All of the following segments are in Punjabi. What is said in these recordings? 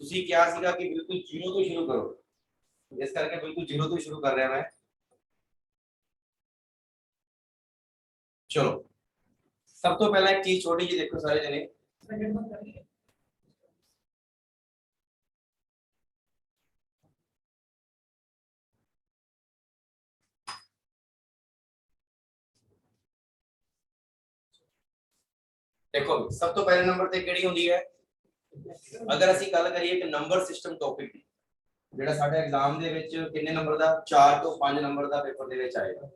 ਤੁਸੀਂ ਕਿਹਾ ਸੀਗਾ ਕਿ ਬਿਲਕੁਲ 0 ਤੋਂ ਸ਼ੁਰੂ ਕਰੋ, ਇਸ ਕਰਕੇ ਬਿਲकुल 0 ਤੋਂ ਸ਼ੁਰੂ कर रहा मैं। चलो सब तो पहला एक चीज छोटी जी देखो सारे जने, देखो सब तो पहले नंबर ते केड़ी हुंदी है, अगर ਅਸੀਂ ਗੱਲ ਕਰੀਏ ਕਿ ਨੰਬਰ ਸਿਸਟਮ ਟੌਪਿਕ ਦੀ, ਜਿਹੜਾ ਸਾਡੇ ਐਗਜ਼ਾਮ ਦੇ ਵਿੱਚ ਕਿੰਨੇ ਨੰਬਰ ਦਾ 4 ਤੋਂ 5 ਨੰਬਰ ਦਾ ਪੇਪਰ ਦੇ ਵਿੱਚ ਆਏਗਾ।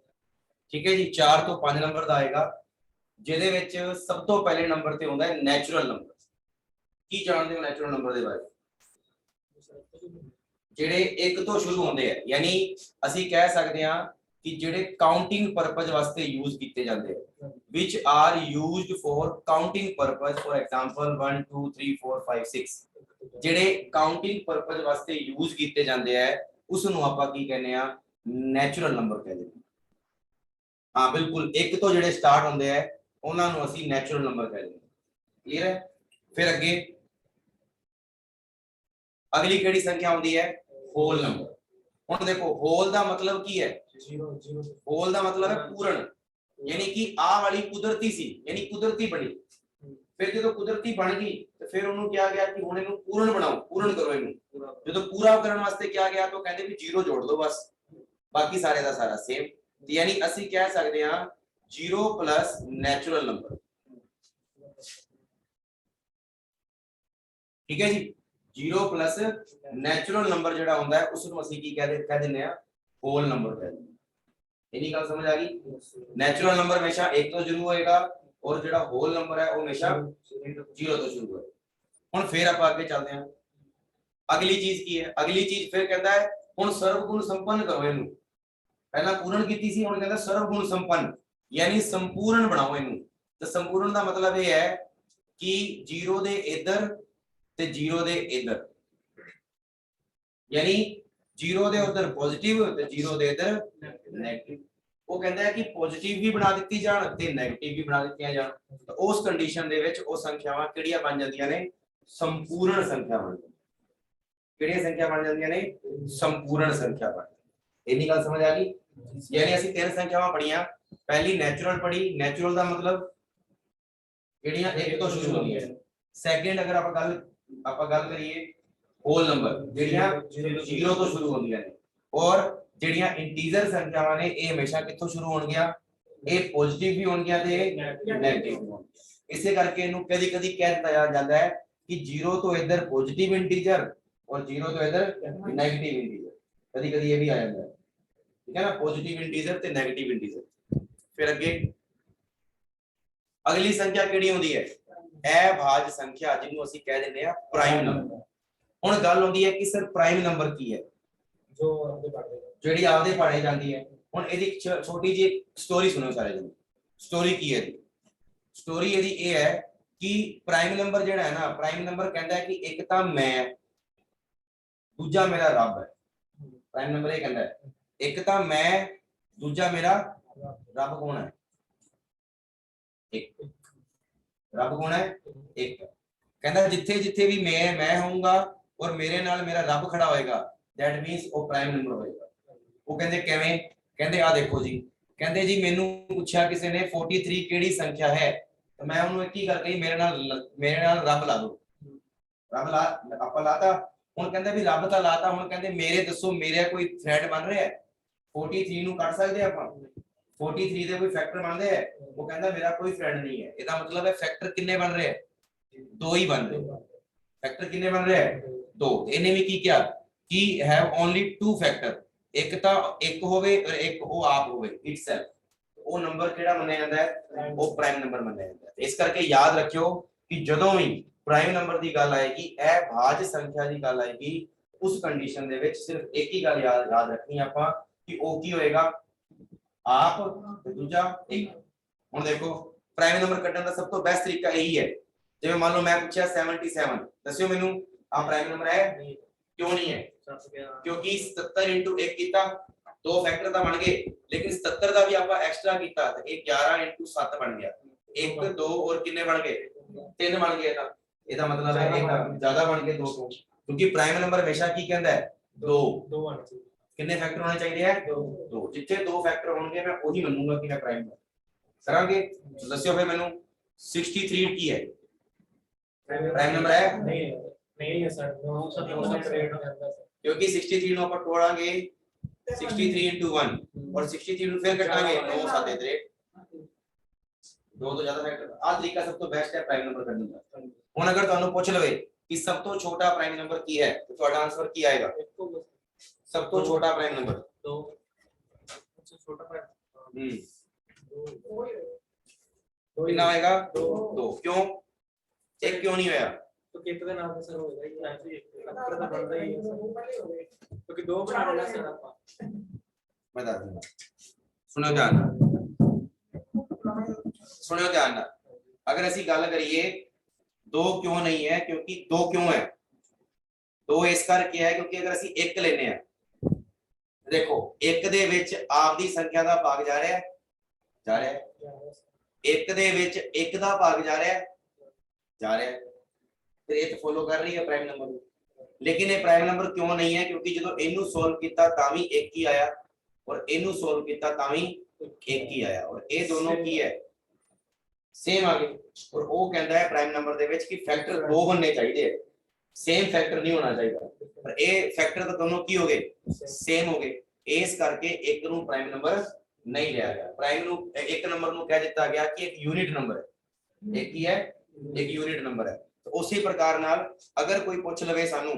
ਠੀਕ ਹੈ ਜੀ, 4 ਤੋਂ 5 ਨੰਬਰ ਦਾ ਆਏਗਾ, ਜਿਹਦੇ ਵਿੱਚ ਸਭ ਤੋਂ ਪਹਿਲੇ ਨੰਬਰ ਤੇ ਹੁੰਦਾ ਹੈ ਨੈਚੁਰਲ ਨੰਬਰ। ਕੀ ਜਾਣਦੇ ਹੋ ਨੈਚੁਰਲ ਨੰਬਰ ਦੇ ਬਾਰੇ? ਜਿਹੜੇ 1 ਤੋਂ ਸ਼ੁਰੂ ਹੁੰਦੇ ਆ, ਯਾਨੀ ਅਸੀਂ ਕਹਿ ਸਕਦੇ ਹਾਂ ਕਿ ਜਿਹੜੇ ਕਾਊਂਟਿੰਗ ਪਰਪਸ ਵਾਸਤੇ ਯੂਜ਼ ਕੀਤੇ ਜਾਂਦੇ ਆ, which are used for counting purpose, for example 1 2 3 4 5 6, ਜਿਹੜੇ ਕਾਊਂਟਿੰਗ ਪਰਪਸ ਵਾਸਤੇ ਯੂਜ਼ ਕੀਤੇ ਜਾਂਦੇ ਆ ਉਸ ਨੂੰ ਆਪਾਂ ਕੀ ਕਹਿੰਦੇ ਆ, ਨੈਚੁਰਲ ਨੰਬਰ ਕਹਿੰਦੇ ਆ। ਹਾਂ ਬਿਲਕੁਲ, 1 ਤੋਂ ਜਿਹੜੇ ਸਟਾਰਟ ਹੁੰਦੇ ਆ ਉਹਨਾਂ ਨੂੰ ਅਸੀਂ ਨੈਚੁਰਲ ਨੰਬਰ ਕਹਿੰਦੇ ਆ। ਕਲੀਅਰ ਹੈ? ਫਿਰ ਅੱਗੇ ਅਗਲੀ ਕਿਹੜੀ ਸੰਖਿਆ ਆਉਂਦੀ ਹੈ? Whole number. ਹੁਣ ਦੇਖੋ ਹੋਲ ਦਾ ਮਤਲਬ ਕੀ ਹੈ? ਹੋਲ ਦਾ मतलब है पूर्ण, यानी कि आ वाली कुदरती सी, यानी कुदरती बनी, फिर जो कुदरती बन गई तो फिर उन्होंने क्या गया कि हुण इहनूं पूर्ण बनाओ, पूर्ण करो इहनूं। जो पूरा करने वास्ते क्या गया तो कहते भी 0 जोड़ दो बस, बाकी सारे दा सारा सेम। यानी ਅਸੀਂ कह सकते हैं 0 प्लस नैचुरल नंबर। ठीक है जी, 0 प्लस नैचुरल नंबर ਜਿਹੜਾ ਹੁੰਦਾ ਹੈ ਉਸ ਨੂੰ ਅਸੀਂ ਕੀ ਕਹਿ ਦਿੰਦੇ ਆ, होल नंबर कहते हैं। इन्हीं गल समझ आ गई? नैचुरल नंबर हमेशा 1 तो शुरू होएगा और जो होल नंबर है वो हमेशा 0 तो शुरू होएगा। हुण फिर आप आगे चलते हैं, अगली चीज की है? अगली चीज फिर कहता है हुण सर्वगुण संपन्न करो इनू। पहला पूर्ण कीती सी, हुण कहता सर्वगुण संपन्न, यानी संपूर्ण बनाओ इनू। तो संपूर्ण का मतलब ये है कि 0 दे इधर ते 0 दे इधर, यानी 0 ਦੇ ਉਧਰ ਪੋਜ਼ਿਟਿਵ ਤੇ 0 ਦੇ ਇਧਰ ਨੈਗੇਟਿਵ। ਉਹ ਕਹਿੰਦਾ ਹੈ ਕਿ ਪੋਜ਼ਿਟਿਵ ਵੀ ਬਣਾ ਦਿੱਤੀ ਜਾਣ ਤੇ ਨੈਗੇਟਿਵ ਵੀ ਬਣਾ ਦਿੱਤੀਆਂ ਜਾਣ, ਤਾਂ ਉਸ ਕੰਡੀਸ਼ਨ ਦੇ ਵਿੱਚ ਉਹ ਸੰਖਿਆਵਾਂ ਕਿਹੜੀਆਂ ਬਣ ਜਾਂਦੀਆਂ ਨੇ? ਸੰਪੂਰਨ ਸੰਖਿਆ ਬਣ ਜਾਂਦੀਆਂ। ਕਿਹੜੀਆਂ ਸੰਖਿਆ ਬਣ ਜਾਂਦੀਆਂ ਨੇ? ਸੰਪੂਰਨ ਸੰਖਿਆ ਬਣ। ਇੰਨੀ ਗੱਲ ਸਮਝ ਆ ਗਈ? ਯਾਨੀ ਅਸੀਂ ਤਿੰਨ ਸੰਖਿਆਵਾਂ ਪੜੀਆਂ, ਪਹਿਲੀ ਨੈਚੁਰਲ ਪੜੀ, ਨੈਚੁਰਲ ਦਾ ਮਤਲਬ ਕਿਹੜੀਆਂ 1 ਤੋਂ ਸ਼ੁਰੂ ਹੁੰਦੀਆਂ। ਸੈਕੰਡ ਅਗਰ ਆਪਾਂ ਗੱਲ ਕਰੀਏ होल नंबर ਜਿਹੜੀਆਂ 0 ਤੋਂ ਸ਼ੁਰੂ ਹੁੰਦੀਆਂ ਨੇ, ਔਰ ਜਿਹੜੀਆਂ ਇੰਟੀਜਰ ਸੰਖਿਆਵਾਂ ਨੇ ਇਹ ਹਮੇਸ਼ਾ ਕਿੱਥੋਂ ਸ਼ੁਰੂ ਹੋਣਗੀਆਂ? ਇਹ ਪੋਜ਼ਿਟਿਵ ਵੀ ਹੋਣਗੀਆਂ ਤੇ ਨੈਗੇਟਿਵ ਵੀ ਹੋਣਗੀਆਂ। ਇਸੇ ਕਰਕੇ ਇਹਨੂੰ ਕਦੀ-ਕਦੀ ਕਹਿ ਦਿੱਤਾ ਜਾਂਦਾ ਹੈ ਕਿ 0 ਤੋਂ ਇੱਧਰ ਪੋਜ਼ਿਟਿਵ ਇੰਟੀਜਰ ਔਰ 0 ਤੋਂ ਇੱਧਰ ਨੈਗੇਟਿਵ ਇੰਟੀਜਰ, ਕਦੀ-ਕਦੀ ਇਹ ਵੀ ਆ ਜਾਂਦਾ ਹੈ। ਠੀਕ ਹੈ ਨਾ, ਪੋਜ਼ਿਟਿਵ ਇੰਟੀਜਰ ਤੇ ਨੈਗੇਟਿਵ ਇੰਟੀਜਰ। ਫਿਰ ਅੱਗੇ ਅਗਲੀ ਸੰਖਿਆ ਕਿਹੜੀ ਹੁੰਦੀ ਹੈ? ਅਭਾਜ ਸੰਖਿਆ, ਜਿਹਨੂੰ ਅਸੀਂ ਕਹਿ ਦਿੰਦੇ ਆ ਪ੍ਰਾਈਮ ਨੰਬਰ। ਹੁਣ ਗੱਲ ਹੁੰਦੀ ਹੈ ਕਿ ਸਰ ਪ੍ਰਾਈਮ ਨੰਬਰ ਕੀ ਹੈ? ਜਿਹੜੀ ਆਪਦੇ ਪੜ੍ਹੇ ਜਾਂਦੀ ਹੈ। ਹੁਣ ਇਹਦੀ ਛੋਟੀ ਜਿਹੀ ਸਟੋਰੀ ਸੁਣੋ ਸਾਰੇ ਜਣੇ। ਸਟੋਰੀ ਕੀ ਹੈ ਜੀ? ਸਟੋਰੀ ਇਹਦੀ ਇਹ ਹੈ ਕਿ ਪ੍ਰਾਈਮ ਨੰਬਰ ਜਿਹੜਾ ਹੈ ਨਾ, ਪ੍ਰਾਈਮ ਨੰਬਰ ਕਹਿੰਦਾ ਹੈ ਕਿ ਇੱਕ ਤਾਂ ਮੈਂ, ਦੂਜਾ ਮੇਰਾ ਰੱਬ ਹੈ। ਪ੍ਰਾਈਮ ਨੰਬਰ ਇਹ ਕਹਿੰਦਾ ਹੈ ਇੱਕ ਤਾਂ ਮੈਂ, ਦੂਜਾ ਮੇਰਾ ਰੱਬ। ਕੌਣ ਹੈ? ਇੱਕ। ਰੱਬ ਕੌਣ ਹੈ? ਇੱਕ। ਕਹਿੰਦਾ ਜਿੱਥੇ ਜਿੱਥੇ ਵੀ ਮੈਂ ਹੋਊਂਗਾ और मेरे नाल मेरा रब खड़ा होएगा, दैट मींस वो प्राइम नंबर होएगा। वो कहंदे किवें? कहंदे आ देखो जी, कहंदे जी मेनू पूछा किसी ने 43 केड़ी संख्या है, तो मैं उन्होंने एक ही गल कही, मेरे नाल रब ला दो। रब ला आपा लाता। हुण कहंदे भी रब तां लाता, हुण कहंदे मेरे दसो मेरा कोई थ्रेड बन रहा है? 43 नू कट सकदे आपां? 43 दे कोई फैक्टर बनदे है? वो कहंदा मेरा कोई फ्रेंड नहीं है। इसदा मतलब है फैक्टर कितने बन रहे हैं? 2 ही बन रहे। फैक्टर कितने बन रहे हैं? 2। इन्हें भी की क्या कि हैव ओनली 2 फैक्टर, एक ਤਾਂ ਇੱਕ ਹੋਵੇ ਔਰ ਇੱਕ ਉਹ ਆਪ ਹੋਵੇ ਇਟਸੈਲਫ, ਉਹ ਨੰਬਰ ਕਿਹੜਾ ਮੰਨਿਆ ਜਾਂਦਾ ਹੈ? ਉਹ ਪ੍ਰਾਈਮ ਨੰਬਰ ਮੰਨਿਆ ਜਾਂਦਾ ਹੈ। ਇਸ ਕਰਕੇ ਯਾਦ ਰੱਖਿਓ ਕਿ ਜਦੋਂ ਵੀ ਪ੍ਰਾਈਮ ਨੰਬਰ ਦੀ ਗੱਲ ਆਏਗੀ, ਇਹ ਭਾਜ ਸੰਖਿਆ ਦੀ ਗੱਲ ਆਏਗੀ, ਉਸ ਕੰਡੀਸ਼ਨ ਦੇ ਵਿੱਚ ਸਿਰਫ ਇੱਕ ਹੀ ਗੱਲ ਯਾਦ ਰੱਖਣੀ ਆਪਾਂ ਕਿ ਉਹ ਕੀ ਹੋਏਗਾ? ਆਪ ਤੇ ਦੂਜਾ ਇੱਕ। ਹੁਣ ਦੇਖੋ ਪ੍ਰਾਈਮ ਨੰਬਰ ਕੱਢਣ ਦਾ ਸਭ ਤੋਂ ਬੈਸਟ ਤਰੀਕਾ ਇਹੀ ਹੈ। ਜਿਵੇਂ ਮੰਨ ਲਓ ਮੈਂ ਪੁੱਛਿਆ 77, ਦੱਸਿਓ ਮੈਨੂੰ ਆ ਪ੍ਰਾइम नंबर है? क्यों नहीं है? क्योंकि 77 * 1 कीता, 2 फैक्टर ਤਾਂ ਬਣ ਗਏ, लेकिन 77 ਦਾ ਵੀ ਆਪਾਂ ਐਕਸਟਰਾ ਕੀਤਾ ਤੇ ਇਹ 11 * 7 ਬਣ ਗਿਆ। 1 2 और कितने बन गए? 3 बन गए। ਤਾਂ ਇਹਦਾ ਮਤਲਬ ਹੈ ਇਹ ਜ਼ਿਆਦਾ ਬਣ ਕੇ 2 ਤੋਂ, ਕਿਉਂਕਿ ਪ੍ਰਾइम ਨੰਬਰ ਹਮੇਸ਼ਾ ਕੀ ਕਹਿੰਦਾ ਹੈ 2 ਆਣਾ ਚਾਹੀਦਾ। ਕਿੰਨੇ ਫੈਕਟਰ ਹੋਣੇ ਚਾਹੀਦੇ ਹੈ 2 ਜਿੱਥੇ 2 ਫੈਕਟਰ ਹੋਣਗੇ ਮੈਂ ਉਹੀ ਮੰਨੂਗਾ ਕਿ ਹੈ ਪ੍ਰਾइम ਕਰਾਂਗੇ। ਦੱਸਿਓ ਫਿਰ ਮੈਨੂੰ 63 ਕੀ ਹੈ ਪ੍ਰਾइम ਨੰबर है नहीं है सर, 9 से 2 सेपरेट हो जाता है क्योंकि 63 ਨੂੰ ਆਪਾਂ ਤੋੜਾਂਗੇ 63 into 1 और 63 ਨੂੰ ਫਿਰ ਘਟਾਂਗੇ 9 7 3 ਦੋ ਤੋਂ ਜ਼ਿਆਦਾ ਫੈਕਟਰ। ਆ ਤਰੀਕਾ ਸਭ ਤੋਂ ਬੈਸਟ ਹੈ ਪ੍ਰਾइम ਨੰਬਰ ਕੱਢਣ ਦਾ। ਹੁਣ ਅਗਰ ਤੁਹਾਨੂੰ ਪੁੱਛ ਲਵੇ ਕਿ ਸਭ ਤੋਂ ਛੋਟਾ ਪ੍ਰਾइम ਨੰਬਰ ਕੀ ਹੈ ਤਾਂ ਤੁਹਾਡਾ ਆਨਸਰ ਕੀ ਆਏਗਾ? ਸਭ ਤੋਂ ਛੋਟਾ ਪ੍ਰਾइम ਨੰबर 2 सबसे छोटा प्राइम 2 कितना आएगा 2 क्यों एक क्यों नहीं होया? तो कितने नाम से सर होएगा ये ऐसे ही नंबर तो बनता ही है सर, क्योंकि 2 बना देना सर आपका। बता दूंगा, सुनो ध्यान सुनो ध्यान ਨਾਲ। अगर ਅਸੀਂ ਗੱਲ ਕਰੀਏ 2 क्यों नहीं है, क्योंकि 2 क्यों है 2 ਇਸ ਕਰਕੇ ਹੈ ਕਿਉਂਕਿ ਅਗਰ ਅਸੀਂ 1 ਲੈਨੇ ਆ ਦੇਖੋ 1 ਦੇ ਵਿੱਚ ਆਪਦੀ ਸੰਖਿਆ ਦਾ ਭਾਗ ਜਾ ਰਿਹਾ ਹੈ 1 ਦੇ ਵਿੱਚ 1 ਦਾ ਭਾਗ ਜਾ ਰਿਹਾ है फिर ये तो फॉलो कर रही है प्राइम नंबर को। लेकिन ये प्राइम नंबर क्यों नहीं है? क्योंकि जो इनू सॉल्व किया तावी 1 ही आया और इनू सॉल्व किया तावी 1 ही आया और ये दोनों की है सेम आ गए। और वो कहता है प्राइम नंबर दे विच कि फैक्टर 2 बनने चाहिए, सेम फैक्टर नहीं होना चाहिए, पर ये फैक्टर तो दोनों की हो गए सेम हो गए। इस करके एक नू प्राइम नंबर नहीं लिया गया। प्राइम नू एक नंबर नू कह दिता गया कि एक यूनिट नंबर है, एक ही है एक यूनिट नंबर है। तो उसी प्रकार नाल अगर कोई पूछ लवे सानू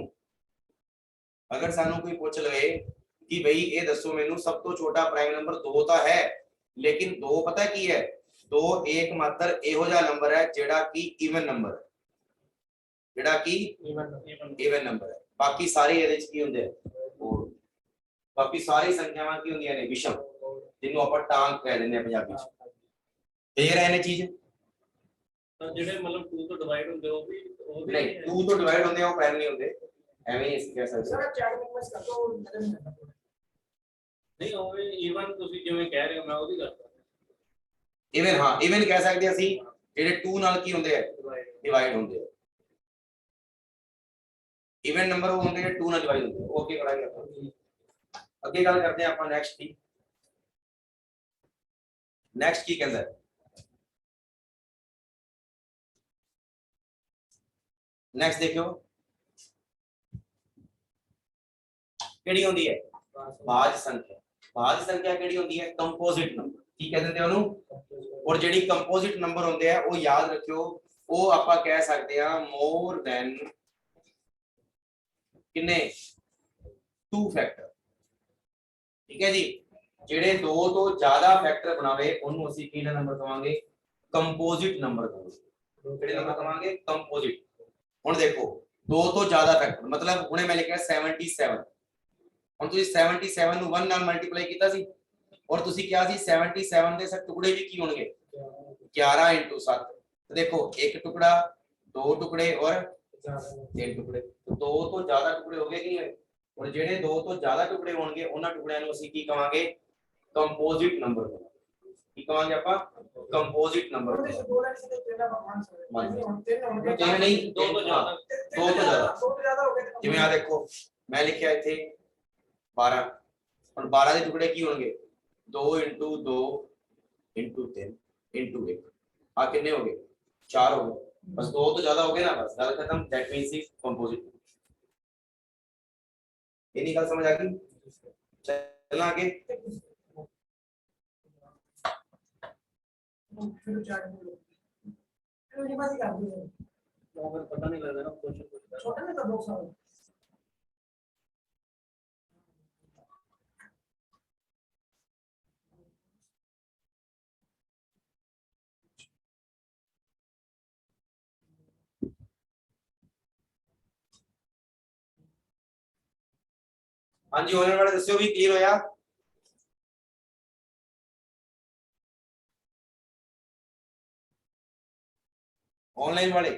कोई पूछ लवे कि भाई ये दसो मेनू सब तो छोटा प्राइम नंबर 2 तो है, लेकिन 2 पता की है 2 एकमात्र इहो जिहा नंबर है जेड़ा कि इवन नंबर है, जेड़ा कि इवन नंबर है। बाकी सारे ਇਹਦੇ ਚ ਕੀ ਹੁੰਦੇ ਆ बाकी सारी संख्यावां की ਹੁੰਦੀਆਂ ਨੇ विषम, जिन्हों ਆਪਾਂ टांग कह ਦਿੰਦੇ ਆ ਪੰਜਾਬੀ ਚ। क्लियर है ये चीज? तो ਜਿਹੜੇ ਮਤਲਬ 2 ਤੋਂ ਡਿਵਾਈਡ ਹੁੰਦੇ ਉਹ ਵੀ नहीं 2 ਤੋਂ ਡਿਵਾਈਡ ਹੁੰਦੇ ਆ ਉਹ ਪ੍ਰਾइम ਨਹੀਂ ਹੁੰਦੇ, ਐਵੇਂ ਹੀ ਕਹਿ ਸਕਦੇ ਸਰ ਚੈਟ ਵਿੱਚ ਕਰ ਦੋ ਨਹੀਂ ਉਹ ਈਵਨ ਤੁਸੀਂ ਜਿਵੇਂ ਕਹਿ ਰਹੇ ਹੋ ਮੈਂ ਉਹਦੀ ਗੱਲ ਕਰ ਰਿਹਾ। ਇਵਨ ਹਾਂ ਇਵਨ ਕਹਿ ਸਕਦੇ ਅਸੀਂ ਜਿਹੜੇ 2 ਨਾਲ ਕੀ ਹੁੰਦੇ ਆ ਡਿਵਾਈਡ ਹੁੰਦੇ ਆ। इवन नंबर वो होंगे 2 ਨਾਲ ਡਿਵਾਈਡ ਹੁੰਦੇ ਉਹ ਅੱਗੇ ਕਰਾਂਗੇ ਆਪਾਂ। ਅੱਗੇ ਗੱਲ ਕਰਦੇ ਆ ਆਪਾਂ ਨੈਕਸਟ ਦੀ। ਨੈਕਸਟ ਕੀ ਕਹਿੰਦਾ ਹੈ? नेक्स्ट देखियो केड़ी होंदी है भाज्य संख्या। भाज्य संख्या केड़ी होंदी है? कंपोजिट नंबर की कह देंगे ओनू। और जेडी कंपोजिट नंबर होंदे हैं वो याद रखियो वो आपां कह सकते हैं मोर देन किन्ने 2 फैक्टर। ठीक है जी, जेडे 2 तो ज्यादा फैक्टर बनावे ओनू ਅਸੀਂ ਕੀ नंबर कहांगे कंपोजिट नंबर कहांगे। केड़े नंबर कहांगे कंपोजिट। ਹੁਣ ਦੇਖੋ 2 ਤੋਂ ਜ਼ਿਆਦਾ ਫੈਕਟਰ ਮਤਲਬ ਹੁਣੇ ਮੈਂ ਲਿਖਿਆ 77। ਹੁਣ ਤੁਸੀਂ 77 ਨੂੰ 1 ਨਾਲ ਮਲਟੀਪਲਾਈ ਕੀਤਾ ਸੀ ਔਰ ਤੁਸੀਂ ਕਿਹਾ ਸੀ 77 ਦੇ ਸਭ ਟੁਕੜੇ ਵੀ ਕੀ ਹੋਣਗੇ 11 * 7। ਦੇਖੋ ਇੱਕ ਟੁਕੜਾ 2 ਟੁਕੜੇ और 3 ਟੁਕੜੇ, 2 ਤੋਂ ਜ਼ਿਆਦਾ ਟੁਕੜੇ ਹੋ ਗਏ ਕਿ ਨਹੀਂ? ਔਰ ਜਿਹੜੇ 2 ਤੋਂ ਜ਼ਿਆਦਾ ਟੁਕੜੇ ਹੋਣਗੇ ਉਹਨਾਂ ਟੁਕੜਿਆਂ ਨੂੰ ਅਸੀਂ ਕੀ ਕਹਾਂਗੇ ਕੰਪੋਜ਼ਿਟ ਨੰਬਰ ਕਹਾਂਗੇ। ਕੀ ਕਹਾਂਗੇ ਆਪਾਂ ਕੰਪੋਜ਼ਿਟ ਨੰਬਰ। ਤਿੰਨ ਨਹੀਂ 2 ਤੋਂ ਜ਼ਿਆਦਾ ਹੋ ਗਏ। ਜਿਵੇਂ ਆ ਦੇਖੋ ਮੈਂ ਲਿਖਿਆ ਇੱਥੇ 12 ਹੁਣ 12 ਦੇ ਟੁਕੜੇ ਕੀ ਹੋਣਗੇ 2 * 2 * 3 * 1 ਆ ਕਿੰਨੇ ਹੋ गए 4 हो गए। बस 2 तो ज्यादा हो गए ना, बस गल खत्म। That means is composite. ये नहीं गल समझ आ गई? चलना आगे। पता नहीं लग रहा ना क्वेश्चन छोटा नहीं था 2 साल। हाँ जी होने वाले दस्यो भी क्लियर होया? ऑनलाइन वाले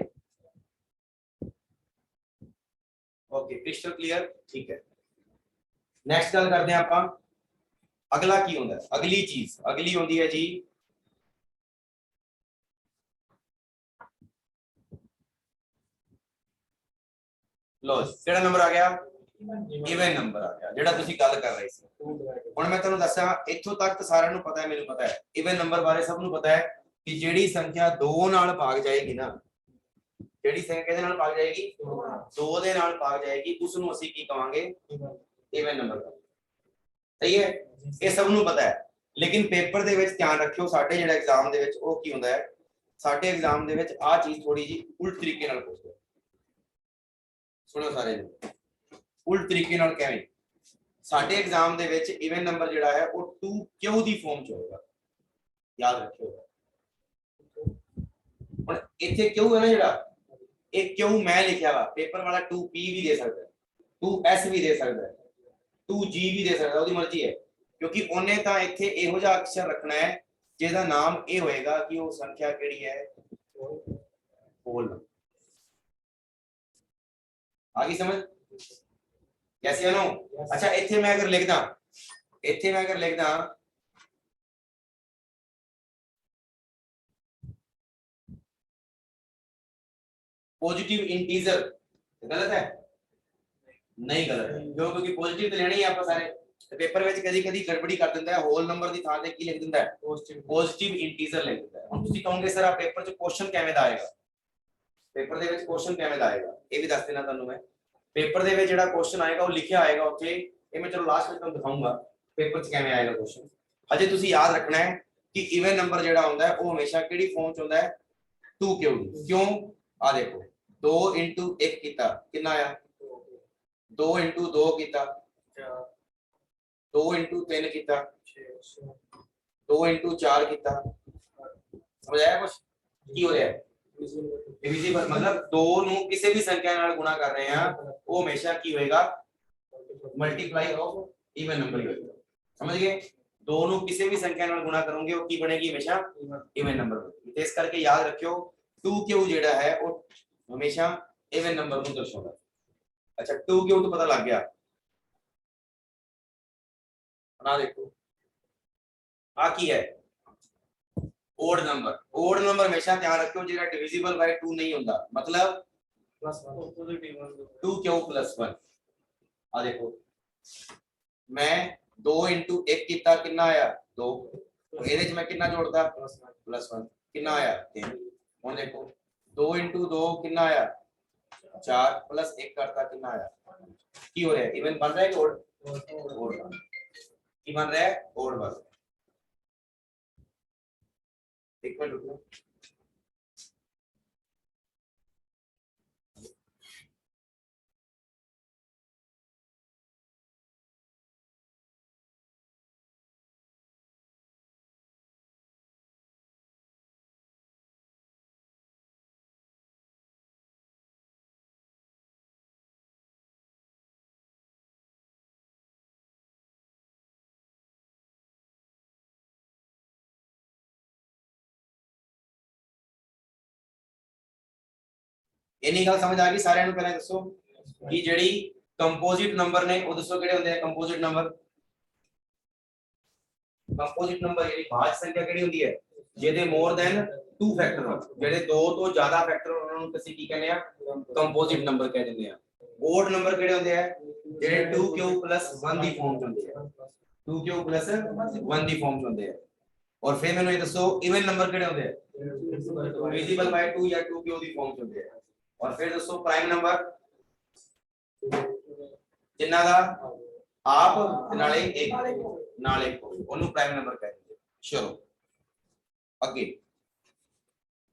ओके क्रिस्टल क्लियर। ठीक है नेक्स्ट गल करते हैं ਆਪਾਂ। अगला की होंदा है? अगली चीज अगली होंदी है जी लो ਕਿਹੜਾ ਨੰਬਰ ਆ ਗਿਆ ਇਵਨ ਨੰਬਰ ਆ ਗਿਆ ਜਿਹੜਾ ਤੁਸੀਂ ਗੱਲ ਕਰ ਰਹੇ ਸੀ ਹੁਣ ਮੈਂ ਤੁਹਾਨੂੰ ਦੱਸਾਂ ਇੱਥੋਂ ਤੱਕ ਤਾਂ ਸਾਰਿਆਂ ਨੂੰ ਪਤਾ ਹੈ ਮੈਨੂੰ ਪਤਾ ਹੈ ਇਵਨ ਨੰਬਰ ਬਾਰੇ ਸਭ ਨੂੰ ਪਤਾ ਹੈ ਕਿ ਜਿਹੜੀ ਸੰਖਿਆ 2 ਨਾਲ ਭਾਗ ਜਾਏਗੀ ਨਾ ਜਿਹੜੀ ਸੰਖਿਆ ਕਿਹਦੇ ਨਾਲ ਭਾਗ ਜਾਏਗੀ 2 ਦੇ ਨਾਲ ਭਾਗ ਜਾਏਗੀ ਉਸ ਨੂੰ ਅਸੀਂ ਕੀ ਕਹਾਂਗੇ ਇਵਨ ਨੰਬਰ ਸਹੀ ਹੈ ਇਹ ਸਭ ਨੂੰ ਪਤਾ ਹੈ ਲੇਕਿਨ ਪੇਪਰ ਦੇ ਵਿੱਚ ਧਿਆਨ ਰੱਖਿਓ ਸਾਡੇ ਜਿਹੜਾ ਐਗਜ਼ਾਮ ਦੇ ਵਿੱਚ ਉਹ ਕੀ ਹੁੰਦਾ ਹੈ ਸਾਡੇ ਐਗਜ਼ਾਮ ਦੇ ਵਿੱਚ ਆ ਚੀਜ਼ ਥੋੜੀ ਜੀ ਉਲਟ ਤਰੀਕੇ ਨਾਲ ਪੁੱਛਦੇ ਸੁਣੋ ਸਾਰੇ ਉਲਟ ਤਰੀਕੇ ਨਾਲ ਕਿਵੇਂ ਸਾਡੇ ਐਗਜ਼ਾਮ ਦੇ ਵਿੱਚ ਇਵਨ ਨੰਬਰ ਜਿਹੜਾ ਹੈ ਉਹ 2 ਕਿਉਂ ਦੀ ਫਾਰਮ ਚ ਹੋਏਗਾ ਯਾਦ ਰੱਖਿਓ ਹੁਣ ਇੱਥੇ ਕਿਉਂ ਹੈ ਨਾ ਜਿਹੜਾ ਇਹ ਕਿਉਂ ਮੈਂ ਲਿਖਿਆ ਵਾ ਪੇਪਰ ਵਾਲਾ 2p ਵੀ ਦੇ ਸਕਦਾ ਹੈ 2s ਵੀ ਦੇ ਸਕਦਾ ਹੈ 2g ਵੀ ਦੇ ਸਕਦਾ ਉਹਦੀ ਮਰਜ਼ੀ ਹੈ ਕਿਉਂਕਿ ਉਹਨੇ ਤਾਂ ਇੱਥੇ ਇਹੋ ਜਿਹਾ ਅਕਸ਼ਰ ਰੱਖਣਾ ਹੈ ਜਿਹਦਾ ਨਾਮ ਇਹ ਹੋਏਗਾ ਕਿ ਉਹ ਸੰਖਿਆ ਕਿਹੜੀ ਹੈ ਹੋਲ आ गई समझ कैसे है नो अच्छा इथे मैं अगर लिख दा पॉजिटिव इंटीजर गलत है नहीं गलत है क्यों क्योंकि पॉजिटिव तो लेना ही आप सारे पेपर में कभी गड़बड़ी कर दिंदा है होल नंबर दी थां ते की लिख दिंदा है पॉजिटिव इंटीजर लिख दिंदा है हुण तुसीं कहोगे सर आ पेपर च क्वेश्चन किवें दा आएगा पेपर ਦੇ ਵਿੱਚ क्वेश्चन ਕਿਵੇਂ ਦਾ ਆਏਗਾ ਇਹ ਵੀ ਦੱਸ ਦੇਣਾ ਤੁਹਾਨੂੰ ਮੈਂ पेपर ਦੇ ਵਿੱਚ ਜਿਹੜਾ क्वेश्चन ਆਏਗਾ ਉਹ ਲਿਖਿਆ ਆਏਗਾ ਉੱਥੇ ਇਹ ਮੈਂ ਚਲੋ ਲਾਸਟ ਵਿੱਚ ਤੁਹਾਨੂੰ ਦਿਖਾਉਂਗਾ पेपर 'ਚ ਕਿਵੇਂ ਆਏਗਾ क्वेश्चन ਅਜੇ ਤੁਸੀਂ ਯਾਦ ਰੱਖਣਾ ਹੈ ਕਿ ਇਵਨ ਨੰਬਰ ਜਿਹੜਾ ਹੁੰਦਾ ਹੈ ਉਹ ਹਮੇਸ਼ਾ ਕਿਹੜੀ ਫਾਰਮ 'ਚ ਹੁੰਦਾ ਹੈ 2 ਕਿਉਂ ਆ ਦੇਖੋ 2 1 ਕੀਤਾ ਕਿੰਨਾ ਆਇਆ 2 2 ਕੀਤਾ 2 3 ਕੀਤਾ 2 4 ਕੀਤਾ ਸਮਝ ਆਇਆ ਕੁਝ ਕੀ ਹੋ ਰਿਹਾ ਹੈ डिविजिबल मतलब 2 ਨੂੰ ਕਿਸੇ ਵੀ ਸੰਖਿਆ ਨਾਲ ਗੁਣਾ ਕਰ ਰਹੇ ਆ ਉਹ ਹਮੇਸ਼ਾ ਕੀ ਹੋਏਗਾ ਮਲਟੀਪਲਾਈ ਆਫ ਇਵਨ ਨੰਬਰ ਹੋਏਗਾ ਸਮਝ ਗਏ 2 ਨੂੰ ਕਿਸੇ ਵੀ ਸੰਖਿਆ ਨਾਲ ਗੁਣਾ ਕਰੋਗੇ ਉਹ ਕੀ ਬਣੇਗੀ ਹਮੇਸ਼ਾ ਇਵਨ ਨੰਬਰ ਬਣੇਗੀ ਤੇ ਇਸ ਕਰਕੇ ਯਾਦ ਰੱਖਿਓ 2q ਜਿਹੜਾ ਹੈ ਉਹ ਹਮੇਸ਼ਾ ਇਵਨ ਨੰਬਰ ਨੂੰ ਦਰਸਾਉਂਦਾ ਅੱਛਾ 2q ਤੋਂ ਪਤਾ ਲੱਗ ਗਿਆ ਬਣਾ ਦੇਖੋ ਆ ਕੀ ਹੈ ओड नंबर हमेशा ध्यान रखियो जेड़ा डिविजिबल बाय 2 नहीं होता मतलब +1 2 क्यों +1 आ देखो मैं 2 * 1 कितना कितना आया 2 तो ਇਹਦੇ ਚ ਮੈਂ ਕਿੰਨਾ ਜੋੜਦਾ +1 ਕਿੰਨਾ ਆਇਆ 3 ਹੁਣ ਦੇਖੋ 2 * 2 ਕਿੰਨਾ ਆਇਆ 4 +1 करता कितना आया की हो रहा है इवन बन रहा है ओड की बन रहा है ओड बन एक मिनट रुको इन्नी गल समझ आ गई सारे ਨੂੰ ਪਹਿਲਾਂ ਦੱਸੋ ਕਿ ਜਿਹੜੀ ਕੰਪੋਜ਼ਿਟ ਨੰਬਰ ਨੇ ਉਹ ਦੱਸੋ ਕਿਹੜੇ ਹੁੰਦੇ ਆ ਕੰਪੋਜ਼ਿਟ ਨੰਬਰ ਜਿਹੜੀ ਭਾਜ ਸੰਖਿਆ ਕਿਹੜੀ ਹੁੰਦੀ ਹੈ ਜਿਹਦੇ ਮੋਰ ਦੈਨ 2 ਫੈਕਟਰ ਹੋਣ ਜਿਹੜੇ 2 ਤੋਂ ਜ਼ਿਆਦਾ ਫੈਕਟਰ ਉਹਨਾਂ ਨੂੰ ਅਸੀਂ ਕੀ ਕਹਿੰਦੇ ਆ ਕੰਪੋਜ਼ਿਟ ਨੰਬਰ ਕਹਿ ਦਿੰਦੇ ਆ ਓਡ ਨੰਬਰ ਕਿਹੜੇ ਹੁੰਦੇ ਆ ਜਿਹੜੇ 2q + 1 ਦੀ ਫਾਰਮ ਚ ਹੁੰਦੇ ਆ 2q + 1 ਦੀ ਫਾਰਮ ਚ ਹੁੰਦੇ ਆ और फिर मैंने ये दसो इवन नंबर ਕਿਹੜੇ ਹੁੰਦੇ ਆ डिविजिबल बाय 2 या 2q ਦੀ ਫਾਰਮ ਚ ਹੁੰਦੇ ਆ और फिर दोस्तों प्राइम नंबर जिन्ना दा आप नाले एक ਉਹਨੂੰ प्राइम नंबर कहते हैं चलो ਅੱਗੇ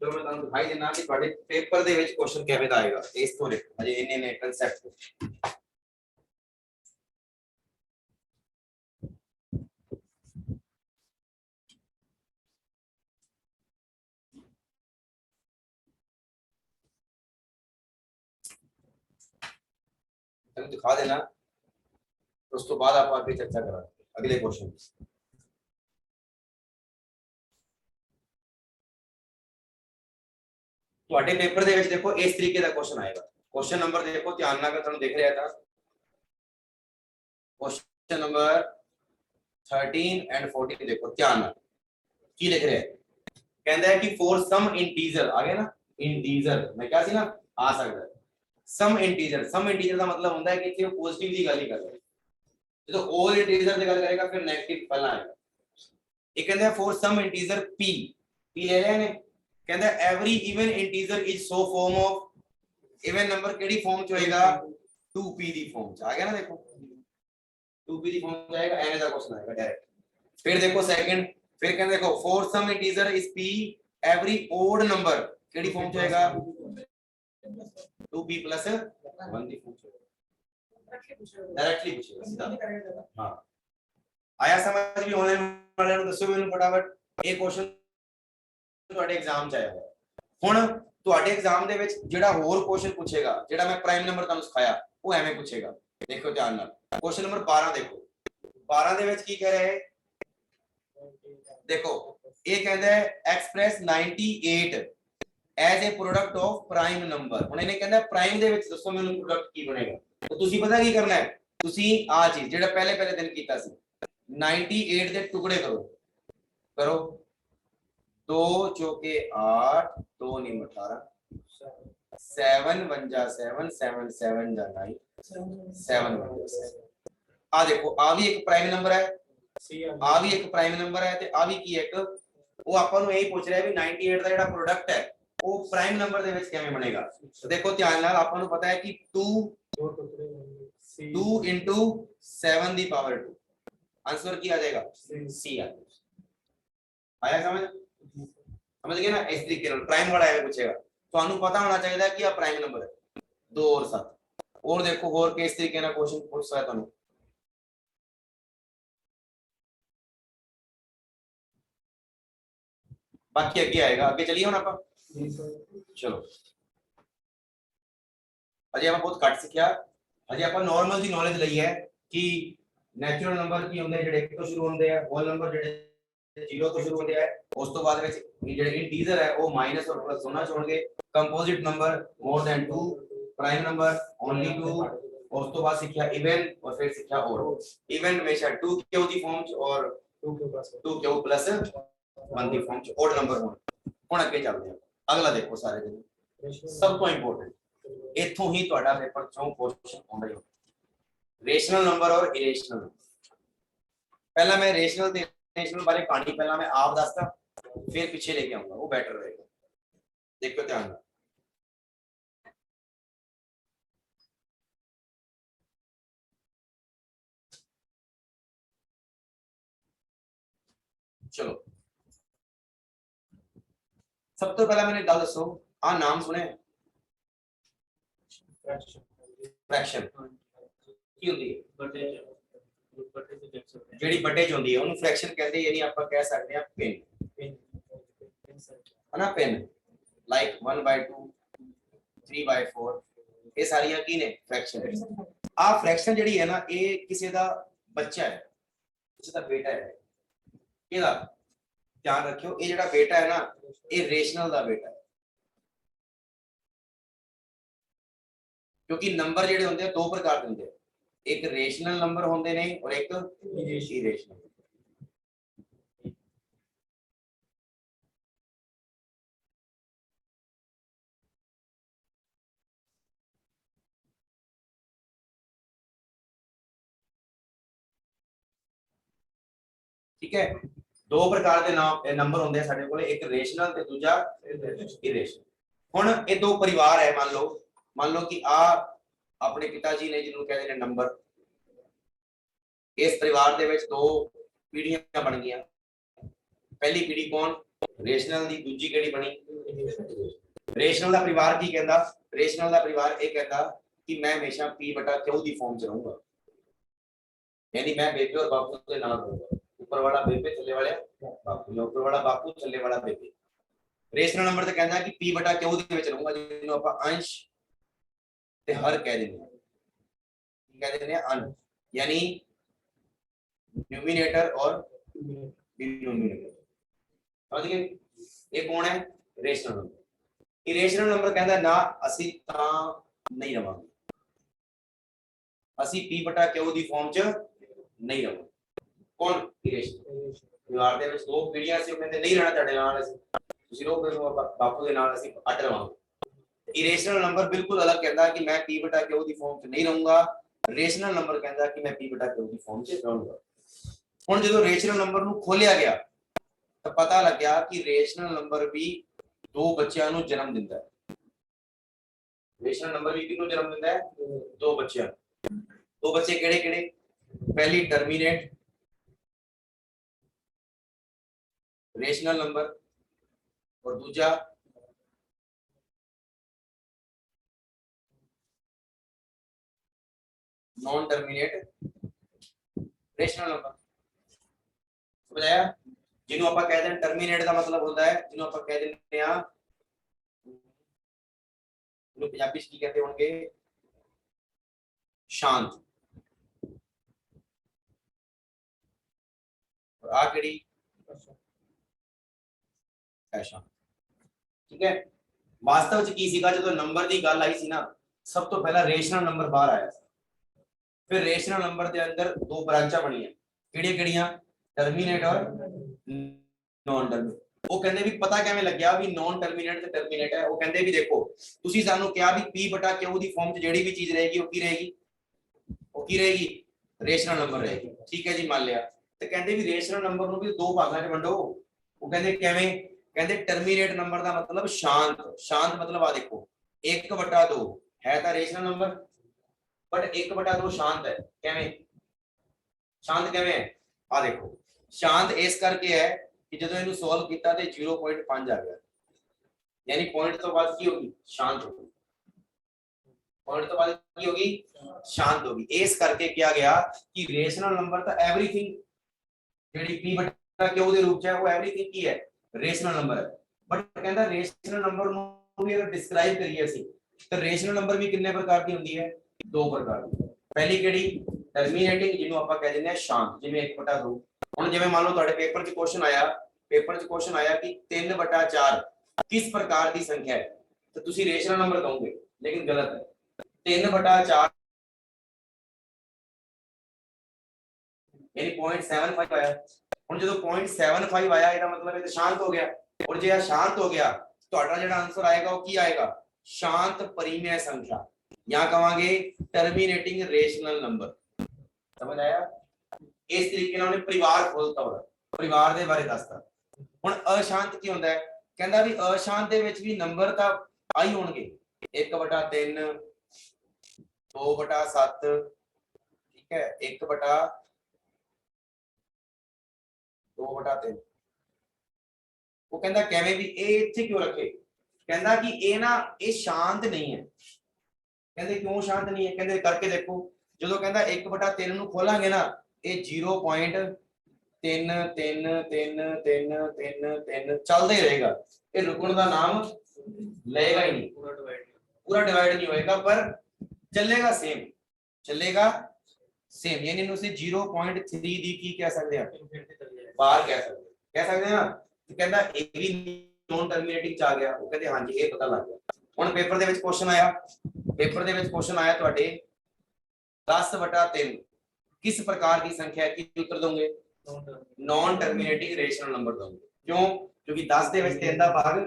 ਜੋ ਮੈਂ ਤੁਹਾਨੂੰ ਦਿਖਾਈ ਦੇਣਾ ਕਿ ਤੁਹਾਡੇ ਪੇਪਰ ਦੇ ਵਿੱਚ ਕੁਐਸਚਨ ਕਿਵੇਂ ਦਾ ਆਏਗਾ ਇਸ ਤੋਂ ਦੇਖੋ ਅਜੇ ਇੰਨੇ ਨੇ ਕਨਸੈਪਟ दिखा देना तो उसके बाद आप आगे चर्चा करा अगले क्वेश्चन ਤੁਹਾਡੇ ਪੇਪਰ ਦੇ ਵਿੱਚ ਦੇਖੋ ਇਸ ਤਰੀਕੇ ਦਾ ਕੁਐਸਚਨ ਆਏਗਾ क्वेश्चन नंबर देखो ध्यान ਨਾਲ ਤੁਹਾਨੂੰ ਦਿਖ ਰਿਹਾ था क्वेश्चन नंबर 13 एंड 14 देखो ध्यान ਨਾਲ ਕੀ ਲਿਖ ਰਿਹਾ ਕਹਿੰਦਾ ਹੈ ਕਿ for some integer ਆ ਗਿਆ ਨਾ integer ਮੈਂ ਕਿਹਾ ਸੀ ਨਾ ਆ ਸਕਦਾ ਸਮ ਇੰਟੀਜਰ ਦਾ ਮਤਲਬ ਹੁੰਦਾ ਹੈ ਕਿ ਇੱਥੇ ਪੋਜ਼ਿਟਿਵ ਦੀ ਗੱਲ ਹੀ ਕਰ ਰਿਹਾ, ਜਦੋਂ 올 ਇੰਟੀਜਰ ਦੀ ਗੱਲ ਕਰੇਗਾ ਫਿਰ 네ਗੇਟਿਵ ਪਹਿਲਾਂ ਆਏਗਾ। ਇਹ ਕਹਿੰਦਾ ਫॉर ਸਮ ਇੰਟੀਜਰ p ਲੈ ਰਹੇ ਨੇ, ਕਹਿੰਦਾ every even integer is so farm of even number ਕਿਹੜੀ ਫਾਰਮ ਚ ਹੋਏਗਾ 2p ਦੀ ਫਾਰਮ ਚ ਆ ਗਿਆ ਨਾ, ਦੇਖੋ 2p ਦੀ ਫਾਰਮ ਚ ਆਏਗਾ, ਐਵੇਂ ਦਾ ਕੁਐਸਚਨ ਆਏਗਾ ਡਾਇਰੈਕਟ। फिर देखो सेकंड, फिर कहते देखो for some integer is p every odd number केडी फॉर्म ਚ होएगा 2p + 1 ਦੀ फॉर्म ਚ डायरेक्टली पूछेगा सीधा। हां आया समझ भी ऑनलाइन ਵਾਲਿਆਂ ਨੂੰ ਦੱਸੋ ਮੈਨੂੰ ਫਟਾਫਟ, ਇਹ ਕੁਐਸਚਨ ਤੁਹਾਡੇ ਐਗਜ਼ਾਮ ਚ ਆਇਆ ਹੋਇਆ। ਹੁਣ ਤੁਹਾਡੇ ਐਗਜ਼ਾਮ ਦੇ ਵਿੱਚ ਜਿਹੜਾ ਹੋਰ ਕੁਐਸਚਨ ਪੁੱਛੇਗਾ, ਜਿਹੜਾ ਮੈਂ ਪ੍ਰਾਈਮ ਨੰਬਰ ਤੁਹਾਨੂੰ ਸਿਖਾਇਆ ਉਹ ਐਵੇਂ ਪੁੱਛੇਗਾ। ਦੇਖੋ ਧਿਆਨ ਨਾਲ, ਕੁਐਸਚਨ ਨੰਬਰ 12 ਦੇਖੋ, 12 ਦੇ ਵਿੱਚ ਕੀ ਕਹਿ ਰਿਹਾ ਹੈ, देखो ये कहता है express 98 as a product of prime number. ਹੁਣ ਇਹਨੇ ਕਹਿੰਦਾ ਪ੍ਰਾਈਮ ਦੇ ਵਿੱਚ ਦੱਸੋ ਮੈਨੂੰ ਪ੍ਰੋਡਕਟ ਕੀ ਬਣੇਗਾ। ਤਾਂ ਤੁਸੀਂ ਪਤਾ ਕੀ ਕਰਨਾ ਹੈ, ਤੁਸੀਂ ਆ ਚੀਜ਼ ਜਿਹੜਾ ਪਹਿਲੇ ਦਿਨ ਕੀਤਾ ਸੀ 98 ਦੇ ਟੁਕੜੇ ਕਰੋ 2 ਚੌਕੇ 8 2 ਨੀ 18 7 1 जा 7 7 7 जा 9 7 1 जा 7। ਆ ਦੇਖੋ ਆ ਵੀ ਇੱਕ ਪ੍ਰਾਈਮ ਨੰਬਰ ਹੈ, ਆ ਵੀ ਇੱਕ ਪ੍ਰਾਈਮ ਨੰਬਰ ਹੈ ਤੇ ਆ ਵੀ ਕੀ ਹੈ ਇੱਕ, ਉਹ ਆਪਾਂ ਨੂੰ ਇਹੀ ਪੁੱਛ ਰਿਹਾ ਵੀ 98 ਦਾ ਜਿਹੜਾ ਪ੍ਰੋਡਕਟ ਹੈ ਉਹ ਪ੍ਰਾਈਮ ਨੰਬਰ ਦੇ ਵਿੱਚ ਕਿਵੇਂ ਬਣੇਗਾ। ਤਾਂ ਦੇਖੋ ਧਿਆਨ ਨਾਲ, ਆਪਾਂ ਨੂੰ ਪਤਾ ਹੈ ਕਿ 2 into 7 ਦੀ ਪਾਵਰ 2, आंसर ਕੀ ਆ ਜਾਏਗਾ c ਆ। ਆਇਆ ਸਮਝ ਗਏ ਨਾ। ਇਸ ਤਰੀਕੇ ਨਾਲ ਪ੍ਰਾਈਮ ਵਾਲਾ ਐਵੇਂ ਪੁੱਛੇਗਾ, ਤੁਹਾਨੂੰ ਪਤਾ ਹੋਣਾ ਚਾਹੀਦਾ ਕਿ ਆ ਪ੍ਰਾਈਮ ਨੰਬਰ ਹੈ 2 और 7। और देखो और किस तरीके ਨਾਲ क्वेश्चन पूछ सकता है ਤੁਹਾਨੂੰ, बाकी अगे आएगा। आगे चलिए हम आप चलो, अजे आप बहुत घट सीखिया, अजे आप नॉर्मल दी नॉलेज लई है कि नेचुरल नंबर की होंगे जेडे 1 तो शुरू होंगे है, होल नंबर जेडे 0 तो शुरू होंगे है, उस तो बाद विच जेडे इंटीजर है वो माइनस और प्लस होना चाहिए, composite number more than 2, prime number only 2, उस तो बाद सीखिया इवन और फिर सीखिया ओड। इवन हमेशा 2 क्यू दी फॉर्म च और 2 क्यू प्लस 1 ਦੀ ਫਾਰਮ ਚ ਓਡ ਨੰਬਰ ਹੋਣ। ਹੁਣ ਅੱਗੇ ਚੱਲਦੇ ਹਾਂ, ਅਗਲਾ ਦੇਖੋ ਸਾਰੇ ਦਿਨ ਸਭ ਤੋਂ ਇੰਪੋਰਟੈਂਟ, ਇੱਥੋਂ ਹੀ ਤੁਹਾਡਾ ਪੇਪਰ ਚੋਂ ਕੁਐਸਚਨ ਆਉਂਦਾ ਹੈ, ਰੇਸ਼ਨਲ ਨੰਬਰ ਔਰ ਇਰੇਸ਼ਨਲ ਨੰਬਰ। ਪਹਿਲਾਂ ਮੈਂ ਰੇਸ਼ਨਲ ਤੇ ਇਰੇਸ਼ਨਲ ਬਾਰੇ ਕਹਾਣੀ ਪਹਿਲਾਂ ਮੈਂ ਆਪ ਦੱਸਦਾ, ਫਿਰ ਪਿੱਛੇ ਲੈ ਕੇ ਆਉਂਗਾ, ਉਹ ਬੈਟਰ ਰਹੇਗਾ। ਦੇਖੋ ਧਿਆਨ ਨਾਲ, ਚਲੋ सब तो पहला मैंने गल दसो, आ नाम सुने फ्रैक्शन की होती है, जेडी बटे च होंदी है ओनु फ्रैक्शन कहते हैं, यानी आप कह सकते हैं पिन, है ना, पिन लाइक 1/2 3/4 ये सारियां की ने फ्रैक्शन। आ फ्रैक्शन जेडी है ना, ये किसी दा बच्चा है, किसी दा बेटा है, केदा ध्यान रखियो, ये जेड़ा बेटा है ना ये रेशनल दा बेटा है, क्योंकि नंबर जेडे होंदे दो प्रकार दे होंदे, एक रेशनल नंबर होंदे ने और एक इरेशनल। ठीक है, दो प्रकार के नाम नंबर होंगे साडे कोले, एक रेशनल ते दूजा इरेशनल। हुण ये दो परिवार है, मान लो कि आ अपने पिताजी ने जिन्होंने कहते हैं नंबर, इस परिवार दे विच दो पीढ़ियां बन गईयां, पहली पीढ़ी कौन रेशनल दी, दूजी केड़ी बनी रेशनल दा परिवार। की कहंदा रेशनल दा परिवार ये कहता कि मैं हमेशा p/q दी फॉर्म च रहूंगा, यानी मैं बेबे और बापू के नाम रहूंगा, ऊपर वाला बेबे थल्ले वाले बापू, ऊपर वाला बापू थल्ले वाला बेबे। रेशनल नंबर तो कहता कि p/q ਦੇ ਵਿੱਚ ਰਹੂੰਗਾ, ਜਿਹਨੂੰ ਆਪਾਂ अंश ਤੇ हर कह देंगे, कह देंगे अंश, यानी न्यूमिनेटर और डिनोमिनेटर। समझ गए, ये कौन है रेशनल नंबर। इरेशनल नंबर कहता ना ਅਸੀਂ ਤਾਂ नहीं रवांगे, ਅਸੀਂ p/q ਦੀ ਫਾਰਮ ਚ नहीं रवांगे। कौन इरेशनल परिवार ਦੇ ਵਿੱਚ ਦੋ ਪੀੜ੍ਹੀਆਂ ਸੀ, ਉਹ ਕਹਿੰਦੇ ਨਹੀਂ ਰਹਿਣਾ ਤੁਹਾਡੇ ਨਾਲ, ਅਸੀਂ ਤੁਸੀਂ ਰਹੋ ਫਿਰ ਬਾਪੂ ਦੇ ਨਾਲ, ਅਸੀਂ ਅੱਡ ਰਵਾਂਗੇ। इरेशनल नंबर बिल्कुल अलग कहता कि मैं p बटा q की फॉर्म च नहीं रहूंगा, रेशनल नंबर कहता कि मैं p बटा q की फॉर्म च रहूंगा। हुण जो रेशनल नंबर ਨੂੰ ਖੋਲਿਆ ਗਿਆ ਤਾਂ ਪਤਾ ਲੱਗਿਆ ਕਿ ਰੇਸ਼ਨਲ ਨੰਬਰ ਵੀ ਦੋ ਬੱਚਿਆਂ ਨੂੰ ਜਨਮ ਦਿੰਦਾ ਹੈ। ਰੇਸ਼ਨਲ ਨੰਬਰ ਵੀ ਕਿਹਨੂੰ ਜਨਮ ਦਿੰਦਾ ਹੈ? ਦੋ ਬੱਚਿਆਂ ਨੂੰ। ਦੋ ਬੱਚੇ ਕਿਹੜੇ ਕਿਹੜੇ? ਪਹਿਲੀ ਟਰਮੀਨੇਟ रेशनल नंबर और दूसरा नॉन टर्मिनेट रेशनल नंबर। समझ आया? जिन्हों आप कहते हैं टर्मिनेट का मतलब होता है, जिन्हों आप कह देते हैं पंजाबी की कहते होंगे शांत, और आ केड़ी शांत। ठीक है, वास्तव च की सीगा जो नंबर की गल आई सी ना, सब तो पहला रेशनल नंबर बाहर आया, फिर रेशनल नंबर के अंदर दो ब्रांचा बनिया, किहड़ियां-किहड़ियां? टर्मिनेट और नॉन टर्मिनेट। वो कहंदे भी पता किवें लग्या भी नॉन टर्मिनेट ते टर्मिनेट है? वो कहंदे भी देखो तुसी सानू कहा भी p बटा q दी फॉर्म च जेड़ी भी चीज रहेगी वो की रहेगी? वो की रहेगी? रेशनल नंबर रहेगी। ठीक है जी, मान लिया। तो कहंदे भी रेशनल नंबर नु भी दो भागां च वंडो। वो कहंदे किवें? कहंदे टर्मिनेट नंबर का मतलब शांत, शांत मतलब आ देखो 1/2 है तो रेशनल नंबर, बट 1/2 शांत है। किवें शांत? किवें है? आ देखो शांत इस करके है कि जदों इनू सॉल्व किया तो 0.5 आ गया, यानी पॉइंट तो बाद की होगी? शांत होगी। पॉइंट तो बाद की होगी? शांत होगी। इस करके क्या गया कि रेशनल नंबर तो एवरीथिंग जेडी p बटा q ਦੇ ਰੂਪ ਚ ਹੈ ਉਹ एवरीथिंग ਕੀ ਹੈ? रेशनल नंबर है। बट कहता रेशनल नंबर ਨੂੰ ਵੀ अगर डिस्क्राइब करिए ਅਸੀਂ तो रेशनल नंबर भी कितने प्रकार की होती है? दो प्रकार की। पहली केड़ी? टर्मिनेटिंग, जिन्हों आप कह देंगे शांत, जिवें 1/2। हुण जिवें मान लो तुहाडे पेपर च क्वेश्चन आया, पेपर च क्वेश्चन आया कि 3/4 किस प्रकार की संख्या है, तो तुसी रेशनल नंबर कहोगे, लेकिन गलत है। 3/4 यानी 0.75 आया। हुण जो 0.75 आया ਇਹਦਾ मतलब ਇਹ शांत हो गया, और जे शांत हो गया ਤੁਹਾਡਾ ਜਿਹੜਾ आंसर आएगा वो की आएगा? शांत परिमेय संख्या, या कहांगे टर्मिनेटिंग रेशनल नंबर। समझ आया? इस तरीके ਨਾਲ ਉਹਨੇ परिवार खोलता होगा, परिवार ਦੇ ਬਾਰੇ ਦੱਸਦਾ। ਹੁਣ अशांत ਕੀ ਹੁੰਦਾ ਹੈ? ਕਹਿੰਦਾ ਵੀ अशांत ਦੇ ਵਿੱਚ ਵੀ ਨੰਬਰ ਤਾਂ ਆਈ ਹੋਣਗੇ 1/3 2/7, ठीक है 1/2/3। वो कहता किवें भी ए इत्थे क्यों रखे? कहता कि ए ना ये शांत नहीं है। कहते क्यों शांत नहीं है? कहते करके देखो, जो कहता 1/3 ਨੂੰ ਖੋਲਾਂਗੇ ਨਾ ਇਹ 0.33333 ਚੱਲਦਾ ਹੀ ਰਹੇਗਾ, ਇਹ ਰੁਕਣ ਦਾ ਨਾਮ ਲਏਗਾ ਹੀ नहीं, पूरा डिवाइड नहीं होएगा पर चलेगा सेम, चलेगा सेम। यानी इन्हों से 0.3 दी की कह सकते हैं, बाहर कह सकते हैं ना। तो कहता ए भी नॉन टर्मिनेटिंग च आ गया। वो कहते हां जी ये पता लग गया। हुन पेपर दे विच क्वेश्चन आया, पेपर दे विच क्वेश्चन आया ਤੁਹਾਡੇ 10/3 किस प्रकार की संख्या है, की उत्तर दोगे? नॉन टर्मिनेटिंग रेशनल नंबर दोगे। क्यों? क्योंकि 10 ਦੇ ਵਿੱਚ 3 ਦਾ ਭਾਗ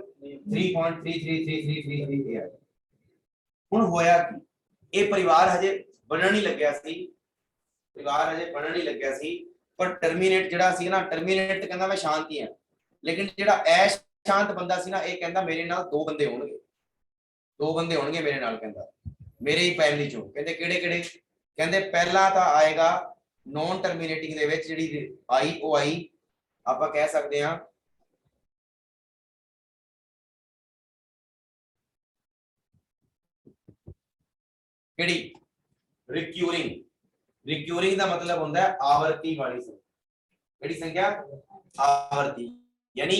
3.333333 है। ਹੁਣ ਹੋਇਆ ਕਿ ਇਹ ਪਰਿਵਾਰ ਹਜੇ ਬਣਨ ਨਹੀਂ ਲੱਗਿਆ ਸੀ, ਪਰਿਵਾਰ ਹਜੇ ਬਣਨ ਨਹੀਂ ਲੱਗਿਆ ਸੀ, ਪਰ ਟਰਮੀਨੇਟ ਜਿਹੜਾ ਸੀ ਨਾ, ਟਰਮੀਨੇਟ ਕਹਿੰਦਾ ਮੈਂ ਸ਼ਾਂਤ ਹੀ ਹਾਂ, ਲੇਕਿਨ ਜਿਹੜਾ ਅਸ਼ਾਂਤ ਬੰਦਾ ਸੀ ਨਾ ਇਹ ਕਹਿੰਦਾ ਮੇਰੇ ਨਾਲ ਦੋ ਬੰਦੇ ਹੋਣਗੇ, ਦੋ ਬੰਦੇ ਹੋਣਗੇ ਮੇਰੇ ਨਾਲ, ਕਹਿੰਦਾ ਮੇਰੇ ਹੀ ਫੈਮਿਲੀ ਚੋਂ। ਕਹਿੰਦੇ ਕਿਹੜੇ ਕਿਹੜੇ? ਕਹਿੰਦੇ ਪਹਿਲਾ ਤਾਂ ਆਏਗਾ ਨॉन ਟਰਮੀਨੇਟਿੰਗ ਦੇ ਵਿੱਚ ਜਿਹੜੀ ਆਈ ਉਹ ਆਈ ਆਪਾਂ ਕਹਿ ਸਕਦੇ ਹਾਂ ਕਿਹੜੀ? रिक्यूरिंग। रिक्यूरिंग का मतलब होता है आवर्ती वाली संख्या। ਕਿਹੜੀ संख्या? आवर्ती। यानी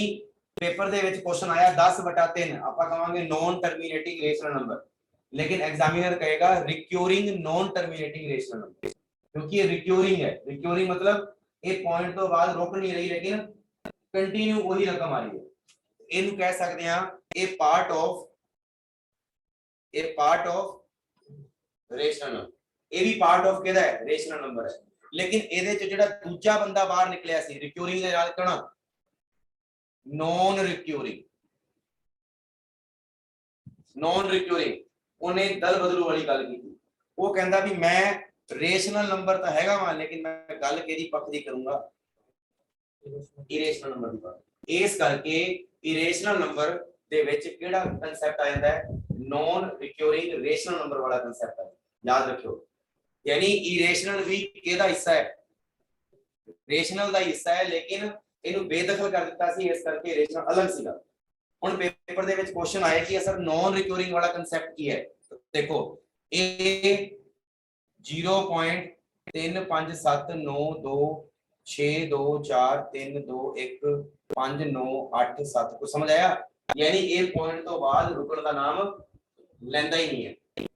पेपर ਦੇ ਵਿੱਚ क्वेश्चन आया 10/3 ਆਪਾਂ ਕਹਾਂਗੇ नॉन टर्मिनेटिंग रेशनल नंबर, लेकिन एग्जामिनर कहेगा recurring non terminating rational number, क्योंकि ये रिक्यूरिंग है। रिक्यूरिंग मतलब ये पॉइंट तो बाद रुक नहीं रही, लेकिन कंटिन्यू वही रकम आ रही है। ਇਹਨੂੰ ਕਹਿ ਸਕਦੇ ਹਾਂ ਇਹ ਪਾर्ट ऑफ रेशनल नंबर। ਇਹ ਵੀ ਪਾर्ट ऑफ ਕਿਹਦਾ ਹੈ? रेशनल नंबर है। लेकिन ਇਹਦੇ ਚ ਜਿਹੜਾ ਦੂਜਾ ਬੰਦਾ ਬਾਹਰ ਨਿਕਲਿਆ ਸੀ ਰਿਕੂਰਿੰਗ ਦਾ, ਯਾਦ ਕਰਨਾ नॉन रिक्यूरिंग। नॉन रिक्योरिंग ਉਹਨੇ ਦਲ ਬਦਲੂ ਵਾਲੀ ਗੱਲ ਕੀਤੀ। ਉਹ ਕਹਿੰਦਾ ਵੀ ਮੈਂ ਰੇਸ਼ਨਲ ਨੰਬਰ ਤਾਂ ਹੈਗਾ ਵਾ ਲੇਕਿਨ ਮੈਂ ਗੱਲ ਕਿਹਦੀ ਪੱਖ ਦੀ ਕਰੂੰਗਾ, ਇਰੇਸ਼ਨਲ ਨੰਬਰ ਦੀ ਗੱਲ। ਇਸ ਕਰਕੇ ਇਰੇਸ਼ਨਲ ਨੰਬਰ ਦੇ ਵਿੱਚ ਕਿਹੜਾ ਕਨਸੈਪਟ ਆ ਜਾਂਦਾ ਹੈ, ਨॉन ਰਿਕਰਿੰਗ ਰੇਸ਼ਨਲ ਨੰਬਰ ਵਾਲਾ ਕਨਸੈਪਟ ਹੈ, ਯਾਦ ਰੱਖਿਓ। यानी इरेशनल भी ਕਿਹਦਾ ਹਿੱਸਾ ਹੈ, ਰੇਸ਼ਨਲ ਦਾ ਹਿੱਸਾ ਹੈ, ਲੇਕਿਨ ਇਹਨੂੰ ਬੇਦਖਲ ਕਰ ਦਿੱਤਾ ਸੀ, ਇਸ ਕਰਕੇ ਰੇਸ਼ਨਲ ਅਲੱਗ ਸੀਗਾ। ਹੁਣ ਪੇਪਰ ਦੇ ਵਿੱਚ ਕੁਐਸਚਨ ਆਇਆ ਕਿ ਸਰ ਨॉन ਰਿਕਰਿੰਗ ਵਾਲਾ ਕਨਸੈਪਟ ਕੀ ਹੈ। ਦੇਖੋ ਇਹ 0.357926242315987 को समझ आया। यानी ये पॉइंट तो बाद रुकण का नाम लेंदा ही नहीं है,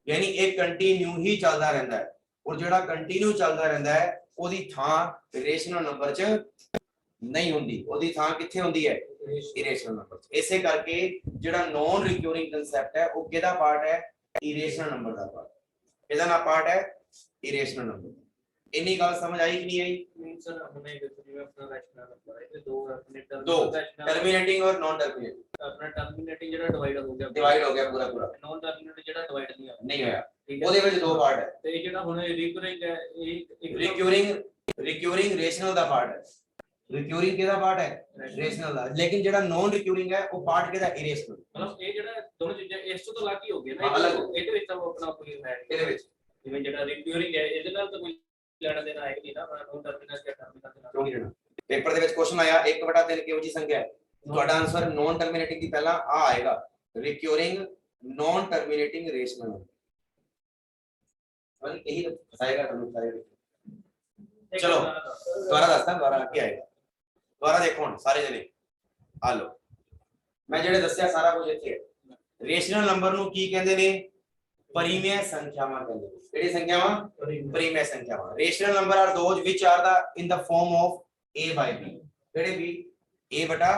यानी ये कंटिन्यू ही चलता रहता है। और ਜਿਹੜਾ ਕੰਟੀਨਿਊ ਚੱਲਦਾ ਰਹਿੰਦਾ ਹੈ ਉਹਦੀ ਥਾਂ ਰੇਸ਼ਨਲ ਨੰਬਰ 'ਚ ਨਹੀਂ ਹੁੰਦੀ, ਉਹਦੀ ਥਾਂ ਕਿੱਥੇ ਹੁੰਦੀ ਹੈ, ਇਰੇਸ਼ਨਲ ਨੰਬਰ 'ਚ। ਇਸੇ ਕਰਕੇ ਜਿਹੜਾ ਨॉन ਰਿਕਰਿੰਗ ਕਨਸੈਪਟ ਹੈ ਉਹ ਕਿਹਦਾ ਪਾਰਟ ਹੈ, ਇਰੇਸ਼ਨਲ ਨੰਬਰ ਦਾ ਪਾਰਟ। ਇਹਦਾ ਨਾ ਪਾਰਟ ਹੈ ਇਰੇਸ਼ਨਲ ਨੰਬਰ। ਇੰਨੀ ਗੱਲ ਸਮਝ ਆਈ ਕਿ ਨਹੀਂ ਆਈ? सर हमने जिਵੇਂ ਆਪਣਾ ਰੈਸ਼ਨਲ ਨੰਬਰ ਹੈ ਤੇ ਦੋ ਆਪਣੇ दो टर्मिनेटिंग और नॉन टर्मिनेटिंग। ਆਪਣਾ ਟਰਮੀਨੇਟਿੰਗ ਜਿਹੜਾ ਡਿਵਾਈਡ ਹੋ ਗਿਆ पूरा ਨॉन ਟਰਮੀਨੇਟਿੰਗ ਜਿਹੜਾ ਡਿਵਾਈਡ ਨਹੀਂ ਹੋਇਆ नहीं होया। ਉਹਦੇ ਵਿੱਚ ਦੋ ਪਾਰਟ ਹੈ, ਤੇ ਜਿਹੜਾ ਹੁਣ ਰਿਕਰਿੰਗ ਹੈ ਇਹ ਰਿਕਰਿੰਗ ਰੇਸ਼ਨਲ ਦਾ ਪਾਰਟ ਹੈ। ਰਿਕਰਿੰਗ ਕਿਹਦਾ ਪਾਰਟ ਹੈ, ਰੇਸ਼ਨਲ ਦਾ। ਲੇਕਿਨ ਜਿਹੜਾ ਨॉन ਰਿਕਰਿੰਗ ਹੈ ਉਹ ਪਾਰਟ ਕਿਹਦਾ, ਇਰੇਸ਼ਨਲ। ਮਤਲਬ ਇਹ ਜਿਹੜਾ ਦੋਨੋਂ ਚੀਜ਼ਾਂ ਇਸ ਤੋਂ ਅਲੱਗ ਹੀ ਹੋ ਗਈਆਂ ਨਾ, ਇਹਦੇ ਵਿੱਚ ਤਾਂ ਆਪਣਾ ਕੋਈ ਹੈ ਇਹਦੇ ਵਿੱਚ ਜਿਵੇਂ ਜਿਹੜਾ ਰਿਕਰਿੰਗ ਹੈ ਇਹਦੇ ਨਾਲ ਤਾਂ ਕੋਈ ਲੈਣਾ ਦੇਣਾ ਹੈ ਨਹੀਂ ਨਾ, ਨॉन ਟਰਮੀਨੇਟਿੰਗ ਜਾਂ ਟਰਮੀਨੇਟਿੰਗ ਕਿਉਂ ਨਹੀਂ ਲੈਣਾ। ਪੇਪਰ ਦੇ ਵਿੱਚ ਕੁਐਸਚਨ ਆਇਆ 1/3 ਕਿਹੋ ਜੀ ਸੰਖਿਆ ਹੈ, ਤੁਹਾਡਾ ਆਨਸਰ ਨॉन ਟਰਮੀਨੇਟਿੰਗ ਦੀ ਪਹਿਲਾਂ ਆ ਆਏਗਾ, ਰਿਕਰਿੰਗ नॉन टर्मिनेटिंग रेशनल। और यही फसाएगा ਤੁਹਾਨੂੰ ਸਾਰੇ। ਚਲੋ ਦੁਬਾਰਾ ਦੱਸਦਾ, ਦੁਬਾਰਾ ਕੀ ਆਏਗਾ, ਦੁਬਾਰਾ ਦੇਖੋ ਹੁਣ ਸਾਰੇ ਜਣੇ ਆ ਲਓ। ਮੈਂ ਜਿਹੜੇ ਦੱਸਿਆ ਸਾਰਾ ਕੁਝ ਇੱਥੇ ਹੈ। ਰੇਸ਼ਨਲ ਨੰਬਰ ਨੂੰ ਕੀ ਕਹਿੰਦੇ ਨੇ, ਪਰਿਮੇय ਸੰਖਿਆਵਾਂ ਕਹਿੰਦੇ ਨੇ। ਕਿਹੜੀ ਸੰਖਿਆਵਾਂ, ਪਰਿਮੇय ਸੰਖਿਆਵਾਂ। Rational number are those which are the in the form of a by b। ਕਿਹੜੇ b, a ਬਟਾ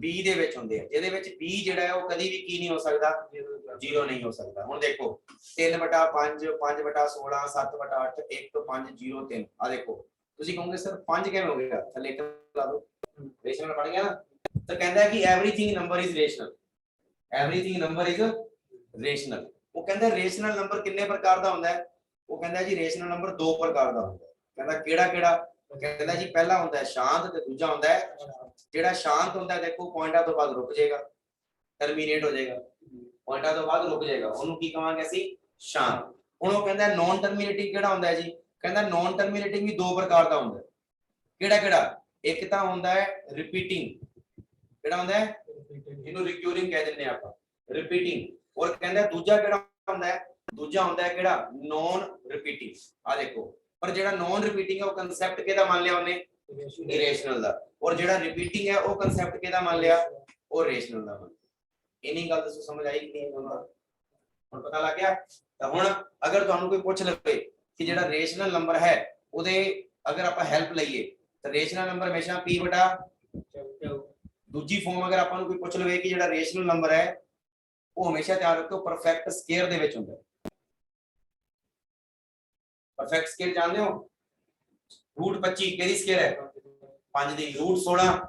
b ਦੇ ਵਿੱਚ ਹੁੰਦੇ ਆ, ਜਿਹਦੇ ਵਿੱਚ b ਜਿਹੜਾ ਹੈ ਉਹ ਕਦੀ ਵੀ ਕੀ ਨਹੀਂ ਹੋ ਸਕਦਾ, 0 ਨਹੀਂ ਹੋ ਸਕਦਾ। ਹੁਣ ਦੇਖੋ 3/5 5/16 7/8 1 5 0 3। ਆ ਦੇਖੋ ਤੁਸੀਂ ਕਹੋਗੇ ਸਰ 5 ਕਿਵੇਂ ਹੋ ਗਿਆ, ਥੱਲੇ ਲਾ ਦੋ, ਰੇਸ਼ਨਲ ਬਣ ਗਿਆ ਨਾ। ਤਾਂ ਕਹਿੰਦਾ ਹੈ ਕਿ everything number is rational, everything number is rational. ਉਹ ਕਹਿੰਦਾ ਰੇਸ਼ਨਲ ਨੰਬਰ ਕਿੰਨੇ ਪ੍ਰਕਾਰ ਦਾ ਹੁੰਦਾ ਹੈ, ਉਹ ਕਹਿੰਦਾ ਜੀ ਰੇਸ਼ਨਲ ਨੰਬਰ ਦੋ ਪ੍ਰਕਾਰ ਦਾ ਹੁੰਦਾ ਹੈ। ਕਹਿੰਦਾ ਕਿਹੜਾ ਕਿਹੜਾ, ਕਹਿੰਦਾ ਜੀ ਪਹਿਲਾ ਹੁੰਦਾ ਹੈ ਸ਼ਾਂਤ ਤੇ ਦੂਜਾ ਹੁੰਦਾ ਹੈ, ਜਿਹੜਾ ਸ਼ਾਂਤ ਹੁੰਦਾ ਹੈ ਦੇਖੋ ਪੁਆਇੰਟਾਂ ਤੋਂ ਬਾਅਦ ਰੁਕ ਜਾਏਗਾ, ਟਰਮੀਨੇਟ ਹੋ ਜਾਏਗਾ, ਪੁਆਇੰਟਾਂ ਤੋਂ ਬਾਅਦ ਰੁਕ ਜਾਏਗਾ, ਉਹਨੂੰ ਕੀ ਕਹਾਂਗੇ ਅਸੀਂ, ਸ਼ਾਂਤ। ਹੁਣ ਉਹ ਕਹਿੰਦਾ ਨॉन ਟਰਮੀਨੇਟਿੰਗ ਕਿਹੜਾ ਹੁੰਦਾ ਹੈ ਜੀ, ਕਹਿੰਦਾ ਨॉन ਟਰਮੀਨੇਟਿੰਗ ਵੀ ਦੋ ਪ੍ਰਕਾਰ ਦਾ ਹੁੰਦਾ ਹੈ। ਕਿਹੜਾ ਕਿਹੜਾ, ਇੱਕ ਤਾਂ ਹੁੰਦਾ ਹੈ ਰਿਪੀਟਿੰਗ, ਕਿਹੜਾ ਹੁੰਦਾ ਹੈ, ਇਹਨੂੰ ਰਿਕਰਿੰਗ ਕਹਿ ਦਿੰਦੇ ਆਪਾਂ, ਰਿਪੀਟਿੰਗ। ਔਰ ਕਹਿੰਦਾ ਦੂਜਾ ਕਿਹੜਾ ਹੁੰਦਾ ਹੈ, ਦੂਜਾ ਹੁੰਦਾ ਹੈ ਕਿਹੜਾ, ਨॉन ਰਿਪੀਟਿੰਗ। ਆ ਦੇਖੋ, ਪਰ ਜਿਹੜਾ ਨॉन ਰਿਪੀਟਿੰਗ ਹੈ ਉਹ ਕਨਸੈਪਟ ਕਿਹਦਾ ਮੰਨ ਲਿਆ ਉਹਨੇ, ਇਰੇਸ਼ਨਲ ਦਾ। ਔਰ ਜਿਹੜਾ ਰਿਪੀਟਿੰਗ ਹੈ ਉਹ ਕਨਸੈਪਟ ਕਿਹਦਾ ਮੰਨ ਲਿਆ, ਉਹ ਰੇਸ਼ਨਲ ਦਾ ਮੰਨ। ਇਨੀ ਗੱਲ ਦੱਸੋ ਸਮਝ ਆਈ ਕਿ ਨਹੀਂ, ਹੁਣ ਪਤਾ ਲੱਗ ਗਿਆ। ਤਾਂ ਹੁਣ ਅਗਰ ਤੁਹਾਨੂੰ ਕੋਈ ਪੁੱਛ ਲਵੇ ਕਿ ਜਿਹੜਾ ਰੇਸ਼ਨਲ ਨੰਬਰ ਹੈ ਉਹਦੇ ਅਗਰ ਆਪਾਂ ਹੈਲਪ ਲਈਏ ਤਾਂ ਰੇਸ਼ਨਲ ਨੰਬਰ ਹਮੇਸ਼ਾ p ਬਟਾ, ਦੂਜੀ ਫਾਰਮ ਅਗਰ ਆਪਾਂ ਨੂੰ ਕੋਈ ਪੁੱਛ ਲਵੇ ਕਿ ਜਿਹੜਾ ਰੇਸ਼ਨਲ ਨੰਬਰ ਹੈ ਉਹ ਹਮੇਸ਼ਾ ਧਿਆਨ ਰੱਖੋ ਪਰਫੈਕਟ ਸਕੁਅਰ ਦੇ ਵਿੱਚ ਹੁੰਦਾ ਹੈ। परफेक्ट स्केयर जानते हो, रूट 25 केदी स्केयर है, 5 दी, रूट 16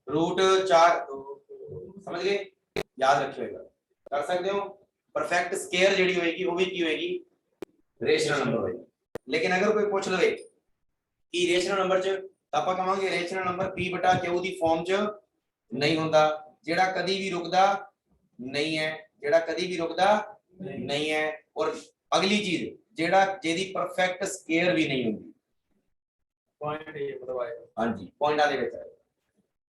रूट 4, समझ गए, याद रखिएगा, कर सकते हो। परफेक्ट स्केयर जेडी होएगी वो भी की होएगी, रेशनल नंबर होएगी। लेकिन अगर कोई पूछ लवे कि रेशनल नंबर च ਆਪਾਂ ਕਹਾਂਗੇ ਰੇਸ਼ਨਲ ਨੰਬਰ p ਬਟਾ q ਦੀ ਫਾਰਮ ਚ ਨਹੀਂ ਹੁੰਦਾ, ਜਿਹੜਾ ਕਦੀ ਵੀ ਰੁਕਦਾ ਨਹੀਂ ਹੈ, ਜਿਹੜਾ ਕਦੀ ਵੀ ਰੁਕਦਾ ਨਹੀਂ ਹੈ। ਔਰ ਅਗਲੀ ਚੀਜ਼ ਜਿਹੜਾ ਜਿਹਦੀ ਪਰਫੈਕਟ ਸਕੁਅਰ ਵੀ ਨਹੀਂ ਹੁੰਦੀ, ਪੁਆਇੰਟ ਇਹ ਮਤਲਬ ਆਏਗਾ, ਹਾਂਜੀ ਪੁਆਇੰਟਾਂ ਦੇ ਵਿੱਚ ਆਏਗਾ,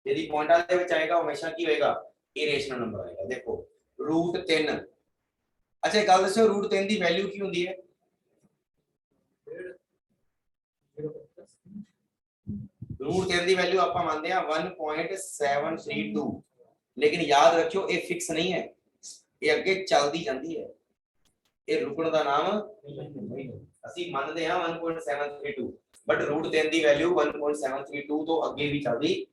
ਜਿਹਦੀ ਪੁਆਇੰਟਾਂ ਦੇ ਵਿੱਚ ਆਏਗਾ ਹਮੇਸ਼ਾ ਕੀ ਹੋਏਗਾ, ਇਰੇਸ਼ਨਲ ਨੰਬਰ ਆਏਗਾ। ਦੇਖੋ रूट 3, ਅੱਛਾ ਇੱਕ ਗੱਲ ਦੱਸੋ रूट 3 ਦੀ ਵੈਲਿਊ ਕੀ ਹੁੰਦੀ ਹੈ, रूट 3 ਦੀ ਵੈਲਿਊ ਆਪਾਂ ਮੰਨਦੇ ਆ 1.732। ਲੇਕਿਨ ਯਾਦ ਰੱਖਿਓ ਇਹ ਫਿਕਸ ਨਹੀਂ ਹੈ, ਇਹ ਅੱਗੇ ਚੱਲਦੀ ਜਾਂਦੀ ਹੈ, ਇਹ ਰੁਕਣ ਦਾ ਨਾਮ ਨਹੀਂ। ਅਸੀਂ ਮੰਨਦੇ ਹਾਂ 1.732, ਬਟ रूट 3 ਦੀ ਵੈਲਿਊ 1.732 ਤੋਂ ਅੱਗੇ ਵੀ ਚੱਲਦੀ।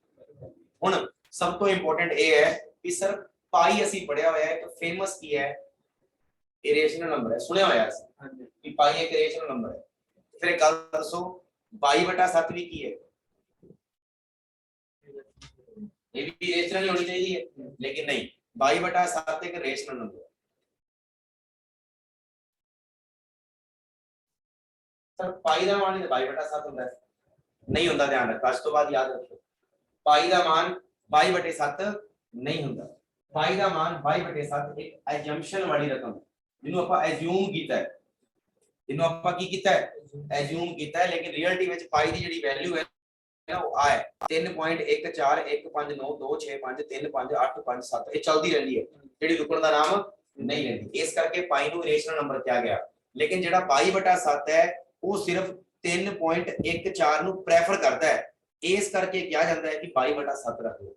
ਹੁਣ ਸਭ ਤੋਂ ਇੰਪੋਰਟੈਂਟ ਇਹ ਹੈ ਕਿ ਸਰ ਪਾਈ ਅਸੀਂ ਪੜਿਆ ਹੋਇਆ ਹੈ, ਇੱਕ ਫੇਮਸ ਕੀ ਹੈ, ਇਰੇਸ਼ਨਲ ਨੰਬਰ ਹੈ, ਸੁਣਿਆ ਹੋਇਆ ਸੀ ਕਿ ਪਾਈ ਇੱਕ ਇਰੇਸ਼ਨਲ ਨੰਬਰ ਹੈ। ਫਿਰ ਇੱਕ ਗੱਲ ਦੱਸੋ 22/7 ਵੀ ਕੀ ਹੈ, ये भी रेशनल होनी चाहिए, लेकिन नहीं 22/7 एक रेशनल नंबर है। सर पाई का मान ही 22/7 ਹੁੰਦਾ ਹੈ नहीं ਹੁੰਦਾ ध्यान रखो आज तो बाद याद रखो पाई का मान 22/7 नहीं ਹੁੰਦਾ पाई का मान 22/7 एक एजम्पशन वाली रकम ਜਿਹਨੂੰ ਆਪਾਂ ਐਜ਼ਿਊਮ ਕੀਤਾ ਹੈ ਜਿਹਨੂੰ ਆਪਾਂ ਕੀ ਕੀਤਾ ਹੈ ਐਜ਼ਿਊਮ ਕੀਤਾ ਹੈ ਲੇਕਿਨ ਰਿਐਲਿਟੀ ਵਿੱਚ ਪਾਈ ਦੀ ਜਿਹੜੀ ਵੈਲਿਊ ਹੈ ਨਾ ਉਹ ਆ ਹੈ 3.141526535358557 ਇਹ ਚੱਲਦੀ ਰਹਿੰਦੀ ਹੈ ਜਿਹੜੀ ਰੁਕਣ ਦਾ ਨਾਮ ਨਹੀਂ ਲੈਂਦੀ ਇਸ ਕਰਕੇ ਪਾਈ ਨੂੰ ਰੇਸ਼ਨਲ ਨੰਬਰ ਕਿਹਾ ਗਿਆ ਲੇਕਿਨ ਜਿਹੜਾ 22/7 ਹੈ ਉਹ ਸਿਰਫ 3.14 ਨੂੰ ਪ੍ਰੈਫਰ ਕਰਦਾ ਹੈ ਇਸ ਕਰਕੇ ਕਿਹਾ ਜਾਂਦਾ ਹੈ ਕਿ 22/7 ਰੱਖ ਲਓ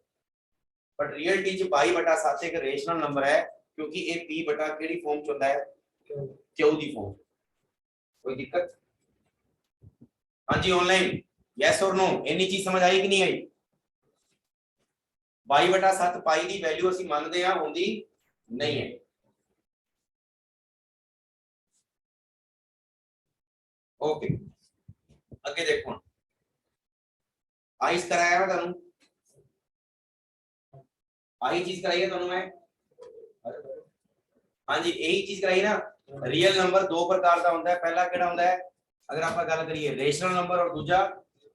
ਬਟ ਰਿਐਲਿਟੀ ਚ 22/7 ਇੱਕ ਰੇਸ਼ਨਲ ਨੰਬਰ ਹੈ क्योंकि ये p बटा केड़ी फॉर्म च होता है q दी फॉर्म कोई दिक्कत हां जी ऑनलाइन यस और नो इतनी चीज समझ आई कि नहीं आई 22/7 पाई दी वैल्यू ਅਸੀਂ ਮੰਨਦੇ ਆ ਹੁੰਦੀ ਨਹੀਂ ਹੈ ओके ਅੱਗੇ ਦੇਖੋ ਆਈਸ ਕਰਾਇਆ ਨਾ ਤੁਹਾਨੂੰ ਆਹੀ ਚੀਜ਼ ਕਰਾਈ ਹੈ ਤੁਹਾਨੂੰ ਮੈਂ हाँ जी यही चीज कराई ना रियल नंबर दो प्रकार का होता है पहला केड़ा होता है अगर आप गल करिए रेशनल नंबर और दूजा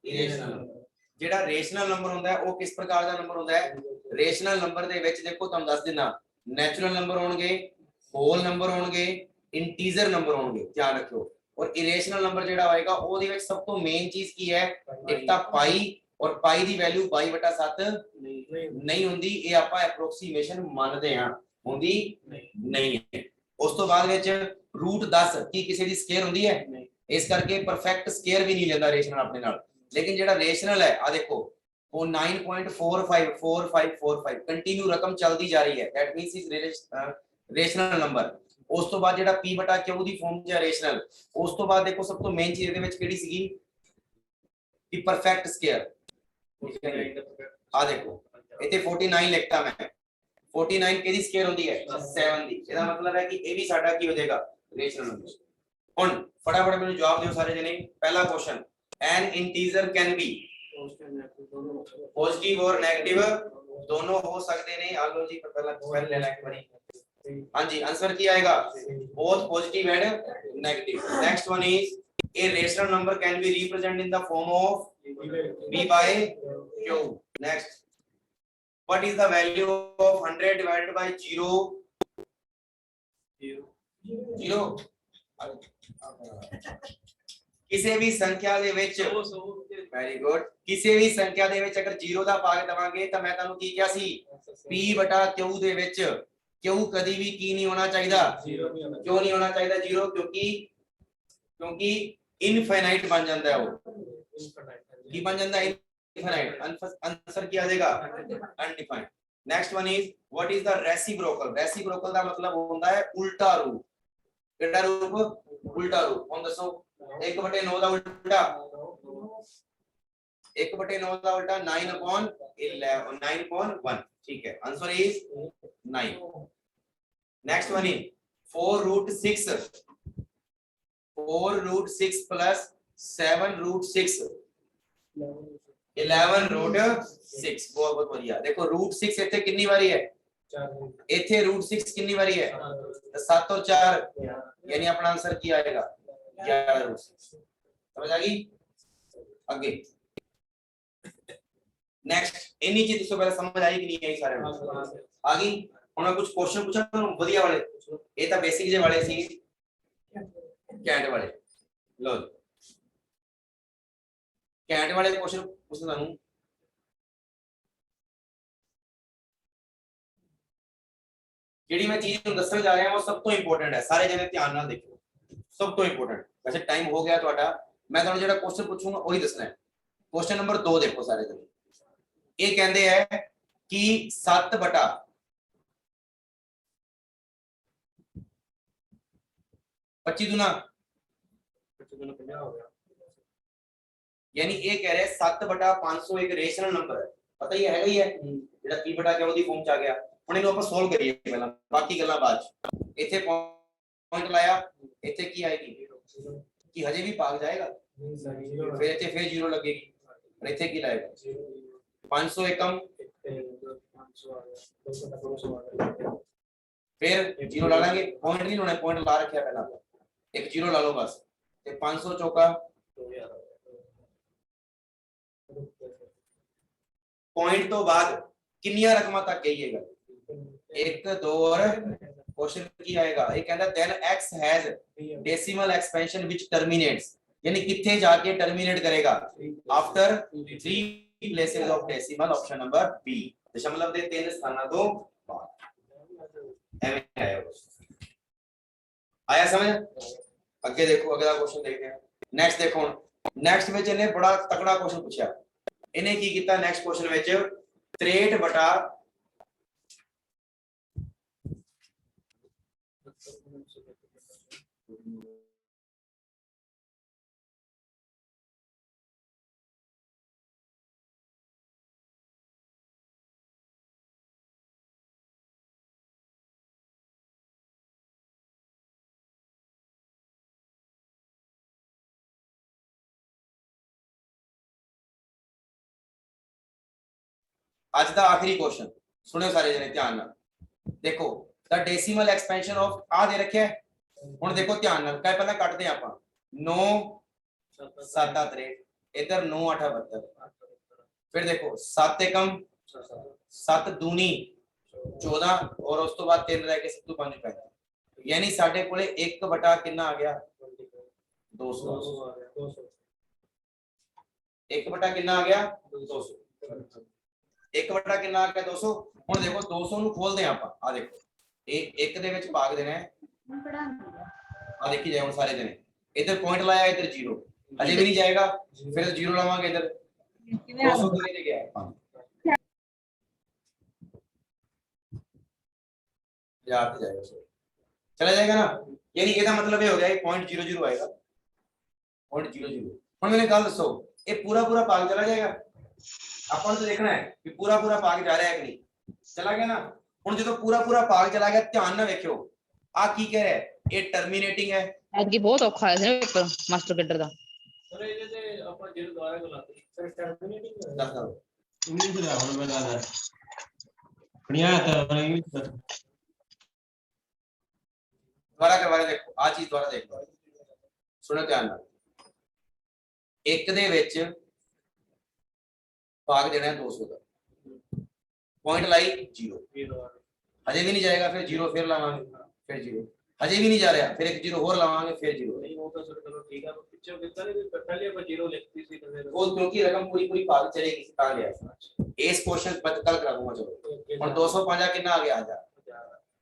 इरेशनल नंबर जेड़ा रेशनल नंबर होता है वो किस प्रकार का नंबर होता है रेशनल नंबर दे विच देखो तुहानू दस देना नैचुरल नंबर होणगे होल नंबर होणगे इंटीजर नंबर होणगे ध्यान रखियो और इरेशनल नंबर जेड़ा होएगा ओदे विच सब तो मेन चीज की है एक तां पाई और पाई दी वैल्यू 22/7 नहीं हुंदी ये आपां एप्रोक्सीमेशन मानदे हां ਹੁੰਦੀ ਨਹੀਂ ਹੈ ਉਸ ਤੋਂ ਬਾਅਦ ਵਿੱਚ ਰੂਟ 10 ਕੀ ਕਿਸੇ ਦੀ ਸਕੁਅਰ ਹੁੰਦੀ ਹੈ ਇਸ ਕਰਕੇ ਪਰਫੈਕਟ ਸਕੁਅਰ ਵੀ ਨਹੀਂ ਲੈਂਦਾ ਰੇਸ਼ਨਲ ਆਪਣੇ ਨਾਲ ਲੇਕਿਨ ਜਿਹੜਾ ਰੇਸ਼ਨਲ ਹੈ ਆ ਦੇਖੋ ਉਹ 9.454545 ਕੰਟੀਨਿਊ ਰਕਮ ਚੱਲਦੀ ਜਾ ਰਹੀ ਹੈ ਦੈਟ ਮੀਨਸ ਇਜ਼ ਰੇਸ਼ਨਲ ਨੰਬਰ ਉਸ ਤੋਂ ਬਾਅਦ ਜਿਹੜਾ p/q ਦੀ ਫਾਰਮ ਚ ਹੈ ਰੇਸ਼ਨਲ ਉਸ ਤੋਂ ਬਾਅਦ ਦੇਖੋ ਸਭ ਤੋਂ ਮੇਨ ਚੀਜ਼ ਇਹਦੇ ਵਿੱਚ ਕਿਹੜੀ ਸੀਗੀ ਕਿ ਪਰਫੈਕਟ ਸਕੁਅਰ ਆ ਦੇਖੋ ਇੱਥੇ 49 ਲਿਖਤਾ ਮੈਂ 49 ਕਿਹਦੀ ਸਕੁਅਰ ਹੁੰਦੀ ਹੈ 7 ਦੀ ਇਹਦਾ ਮਤਲਬ ਹੈ ਕਿ ਇਹ ਵੀ ਸਾਡਾ ਕੀ ਹੋ ਜਾਏਗਾ ਰੇਸ਼ਨਲ ਨੰਬਰ ਹੁਣ ਫਟਾਫਟ ਮੈਨੂੰ ਜਵਾਬ ਦਿਓ ਸਾਰੇ ਜਣੇ ਪਹਿਲਾ question N integer can be positive और नेगेटिव दोनों हो सकते हैं आलो जी पहला पहले लेना एक बारी हां जी आंसर क्या आएगा both positive and negative next one is a rational number can be represented in the form of p/q next what is the value of 100 divided by 0 0 ਕਿਸੇ ਵੀ ਸੰਖਿਆ ਦੇ ਵਿੱਚ ਵੈਰੀ ਗੁੱਡ ਕਿਸੇ ਵੀ ਸੰਖਿਆ ਦੇ ਵਿੱਚ ਅਗਰ 0 ਦਾ ਭਾਗ ਦਵਾਂਗੇ ਤਾਂ ਮੈਂ ਤੁਹਾਨੂੰ ਕੀ ਕਿਹਾ ਸੀ p/q ਦੇ ਵਿੱਚ q ਕਦੀ ਵੀ ਕੀ ਨਹੀਂ ਹੋਣਾ ਚਾਹੀਦਾ ਕਿਉਂ ਨਹੀਂ ਹੋਣਾ ਚਾਹੀਦਾ 0 ਕਿਉਂਕਿ ਇਨਫਾਈਨਾਈਟ ਬਣ ਜਾਂਦਾ ਹੈ ਉਹ ਕੀ ਬਣ ਜਾਂਦਾ ਹੈ infinite आंसर क्या आ जाएगा undefined next one is what is the reciprocal ਦਾ ਮਤਲਬ ਹੁੰਦਾ ਹੈ ਉਲਟਾ ਰੂਪ ਕਿਹੜਾ ਰੂਪ ਉਲਟਾ ਰੂਪ ਹੁਣ ਦੱਸੋ 1/9 ਦਾ ਉਲਟਾ 1/9 ਦਾ ਉਲਟਾ 9/11 9/1 ठीक है answer is 9 next one is 4√6 plus 7√6 11√6 बहुत बढ़िया देखो √6 ਇੱਥੇ ਕਿੰਨੀ ਵਾਰੀ ਹੈ 4 ਇੱਥੇ √6 ਕਿੰਨੀ ਵਾਰੀ ਹੈ 7 और 4 यानी अपना आंसर क्या आएगा 11√6 समझ आ गई आगे नेक्स्ट इन्हीं चीज तो पहले समझ आई कि नहीं आई सारे में आ गई ਹੁਣ ਕੁਝ ਕੁਐਸਚਨ ਪੁੱਛਾਂ ਤੁਹਾਨੂੰ ਵਧੀਆ ਵਾਲੇ ਇਹ ਤਾਂ ਬੇਸਿਕ ਜੇ ਵਾਲੇ ਸੀ ਕੈਂਟ ਵਾਲੇ ਲੋ ਕੈਂਟ ਵਾਲੇ ਕੁਐਸਚਨ ਪੁੱਛਦਾ ਤੁਹਾਨੂੰ ਜਿਹੜੀ ਮੈਂ ਚੀਜ਼ ਨੂੰ ਦੱਸਣ ਜਾ ਰਿਹਾ ਹਾਂ ਉਹ ਸਭ ਤੋਂ ਇੰਪੋਰਟੈਂਟ ਹੈ ਸਾਰੇ ਜਣੇ ਧਿਆਨ ਨਾਲ ਦੇਖੋ ਸਭ ਤੋਂ ਇੰਪੋਰਟੈਂਟ ਵੈਸੇ ਟਾਈਮ ਹੋ ਗਿਆ ਤੁਹਾਡਾ ਮੈਂ ਤੁਹਾਨੂੰ ਜਿਹੜਾ ਕੁਐਸਚਨ ਪੁੱਛੂੰਗਾ ਉਹੀ ਦੱਸਣਾ ਹੈ ਕੁਐਸਚਨ ਨੰਬਰ 2 ਦੇਖੋ ਸਾਰੇ ਜਣੇ ਇਹ ਕਹਿੰਦੇ ਹੈ ਕਿ 7/25 दुना 50 हो गया यानी ये कह रहे 7/500 एक रेशनल नंबर है पता ही है जेड़ा p/q दी फॉर्म च आ गया ਹੁਣ ਇਹਨੂੰ ਆਪਾਂ ਸੋਲਵ ਕਰੀਏ ਪਹਿਲਾਂ ਬਾਕੀ ਗੱਲਾਂ ਬਾਅਦ ਚ ਇੱਥੇ ਪੁਆਇੰਟ ਲਾਇਆ ਇੱਥੇ ਕੀ ਆਏਗੀ ਕਿ ਹਜੇ ਵੀ ਭਾਗ ਜਾਏਗਾ ਫਿਰ ਇੱਥੇ ਫਿਰ 0 ਲੱਗੇਗੀ और ਇੱਥੇ ਕੀ ਲਾਏਗਾ 500 एकम फिर 0 ला लेंगे पॉइंट नहीं होना पॉइंट ला रखा है पहला एक 0 ला लो बस ਤੇ 500 ਚੌਕਾ 2000 ਪੁਆਇੰਟ ਤੋਂ ਬਾਅਦ ਕਿੰਨੀਆਂ ਰਕਮਾਂ ਤੱਕ ਗਈ ਹੈ ਗੱਲ 1 2 ਔਰ क्वेश्चन ਕੀ ਆਏਗਾ ਇਹ ਕਹਿੰਦਾ then x has decimal expansion which terminates यानी कितने जाके टर्मिनेट करेगा after 3 places of decimal option number B दशमलव ਦੇ 3 ਸਥਾਨਾਂ ਤੋਂ बाहर ਐਵੇਂ आया समझ ਅੱਗੇ देखो अगला क्वेश्चन देखते हैं नेक्स्ट देखो नेक्स्ट ਵਿੱਚ ਇਹਨੇ ਬੜਾ ਤਕੜਾ क्वेश्चन ਪੁੱਛਿਆ ਇਹਨੇ ਕੀ ਕੀਤਾ नेक्स्ट क्वेश्चन ਵਿੱਚ 63 ਬਟਾ आज का आखिरी क्वेश्चन सुनियो सारे जने ध्यान नाल देखो द डेसिमल एक्सपेंशन ऑफ आ दे रखे हुन देखो ध्यान नाल काय पहला काटते हैं आपा 9 7 63 इधर 9 8 72 फिर देखो 7 एकम 7 दूनी 14 और उस तो बाद 3 रह के 7 तो 5 पैदा यानी साडे कोले 1 बटा कितना आ गया 200 1 बटा कितना आ गया 200 1 बटा कितना आ गया 200 ਹੁਣ ਦੇਖੋ 200 ਨੂੰ ਖੋਲਦੇ ਆ ਆਪਾਂ ਆ ਦੇਖੋ ਇਹ ਇੱਕ ਦੇ ਵਿੱਚ ਭਾਗ ਦੇਣਾ ਹੈ ਆ ਦੇਖੀ ਜਾਏ ਹੁਣ ਸਾਰੇ ਜਣੇ ਇਧਰ ਪੁਆਇੰਟ ਲਾਇਆ ਇਧਰ 0 ਅਜੇ ਵੀ ਨਹੀਂ ਜਾਏਗਾ ਫਿਰ 0 ਲਾਵਾਂਗੇ ਇਧਰ 200 ਕਿੰਨੇ ਦੇ ਗਿਆ 1000 ਤੇ जाएगा चला जाएगा ना यानी ਇਹਦਾ ਮਤਲਬ ਇਹ ਹੋ ਗਿਆ ਇਹ 0.00 ਆਏਗਾ 0.00 ਹੁਣ मैंने ਗੱਲ ਦੱਸੋ ਇਹ ਪੂਰਾ ਭਾਗ ਚਲਾ ਜਾਏਗਾ ਆਪਾਂ ਨੂੰ ਦੇਖਣਾ ਹੈ ਕਿ ਪੂਰਾ ਭਾਗ ਜਾ ਰਿਹਾ ਹੈ ਕਿ ਨਹੀਂ चला गया ना ਹੁਣ ਜਦੋਂ ਪੂਰਾ ਭਾਗ ਚਲਾ ਗਿਆ ਧਿਆਨ ਨਾਲ ਵੇਖਿਓ ਆ ਕੀ ਕਹਿ ਰਿਹਾ ਹੈ ਇਹ ਟਰਮੀਨੇਟਿੰਗ ਹੈ ਐਤਕੀ ਬਹੁਤ ਔਖਾ ਹੈ ਪੇਪਰ ਮਾਸਟਰ ਕੈਡਰ ਦਾ ਸਰ ਇਹਦੇ ਤੇ ਆਪਾਂ ਜਿਹੜੇ ਦੁਆਰਾ ਗਲਾਤੇ ਸਰ ਟਰਮੀਨੇਟਿੰਗ ਦੱਸ ਦਿਓ ਇੰਗਲਿਸ਼ ਦਾ ਹੁਣ ਮੈਂ ਦੱਸਦਾ बढ़िया था इंग्लिश ਦੁਬਾਰਾ ਕਰਵਾਰੇ ਦੇਖੋ ਆ ਚੀਜ਼ ਦੁਬਾਰਾ ਦੇਖ ਲਓ ਸੁਣੋ ਧਿਆਨ ਨਾਲ ਇੱਕ ਦੇ ਵਿੱਚ ਭਾਗ ਦੇਣਾ ਹੈ 200 ਦਾ पॉइंट लाई 0 अजय भी नहीं जाएगा फिर 0 फिर लावांगे फिर 0 अजय भी नहीं जा रहा फिर एक 0 और लावांगे फिर 0 नहीं होता सर चलो ठीक है पिक्चर कितना नहीं पहले अपन 0 लिखती थी तो फिर वो क्योंकि रकम पूरी भाग चलेगी कहां गया इस क्वेश्चन पर कल कराऊंगा चलो और 205 कितना आ गया आ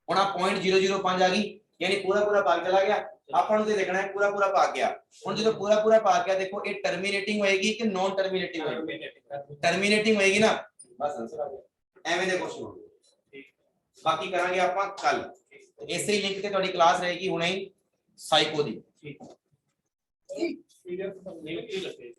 ਹੁਣ ਆ 0.005 ਆ ਗਈ ਯਾਨੀ ਪੂਰਾ ਭਾਗ ਚਲਾ ਗਿਆ ਆਪਾਂ ਨੂੰ ਤੇ ਦੇਖਣਾ ਹੈ ਪੂਰਾ ਭਾਗ ਗਿਆ ਹੁਣ ਜਦੋਂ ਪੂਰਾ ਭਾਗ ਗਿਆ ਦੇਖੋ ਇਹ ਟਰਮੀਨੇਟਿੰਗ ਹੋਏਗੀ ਕਿ ਨॉन ਟਰਮੀਨੇਟਿੰਗ ਹੋਏਗੀ ਟਰਮੀਨੇਟਿੰਗ ਹੋਏਗੀ ਨਾ ਬਸ ਆਨਸਰ ਆ ਗਿਆ ਐਵੇਂ ਦੇ ਕੁਐਸਚਨ ਹੋਣਗੇ ਠੀਕ ਬਾਕੀ ਕਰਾਂਗੇ ਆਪਾਂ ਕੱਲ ਇਸੇ ਹੀ ਲਿੰਕ ਤੇ ਤੁਹਾਡੀ ਕਲਾਸ ਰਹੇਗੀ ਹੁਣੇ ਹੀ ਸਾਈਕੋ ਦੀ ਠੀਕ PDF ਪਰ ਨਹੀਂ ਲੱਗੇ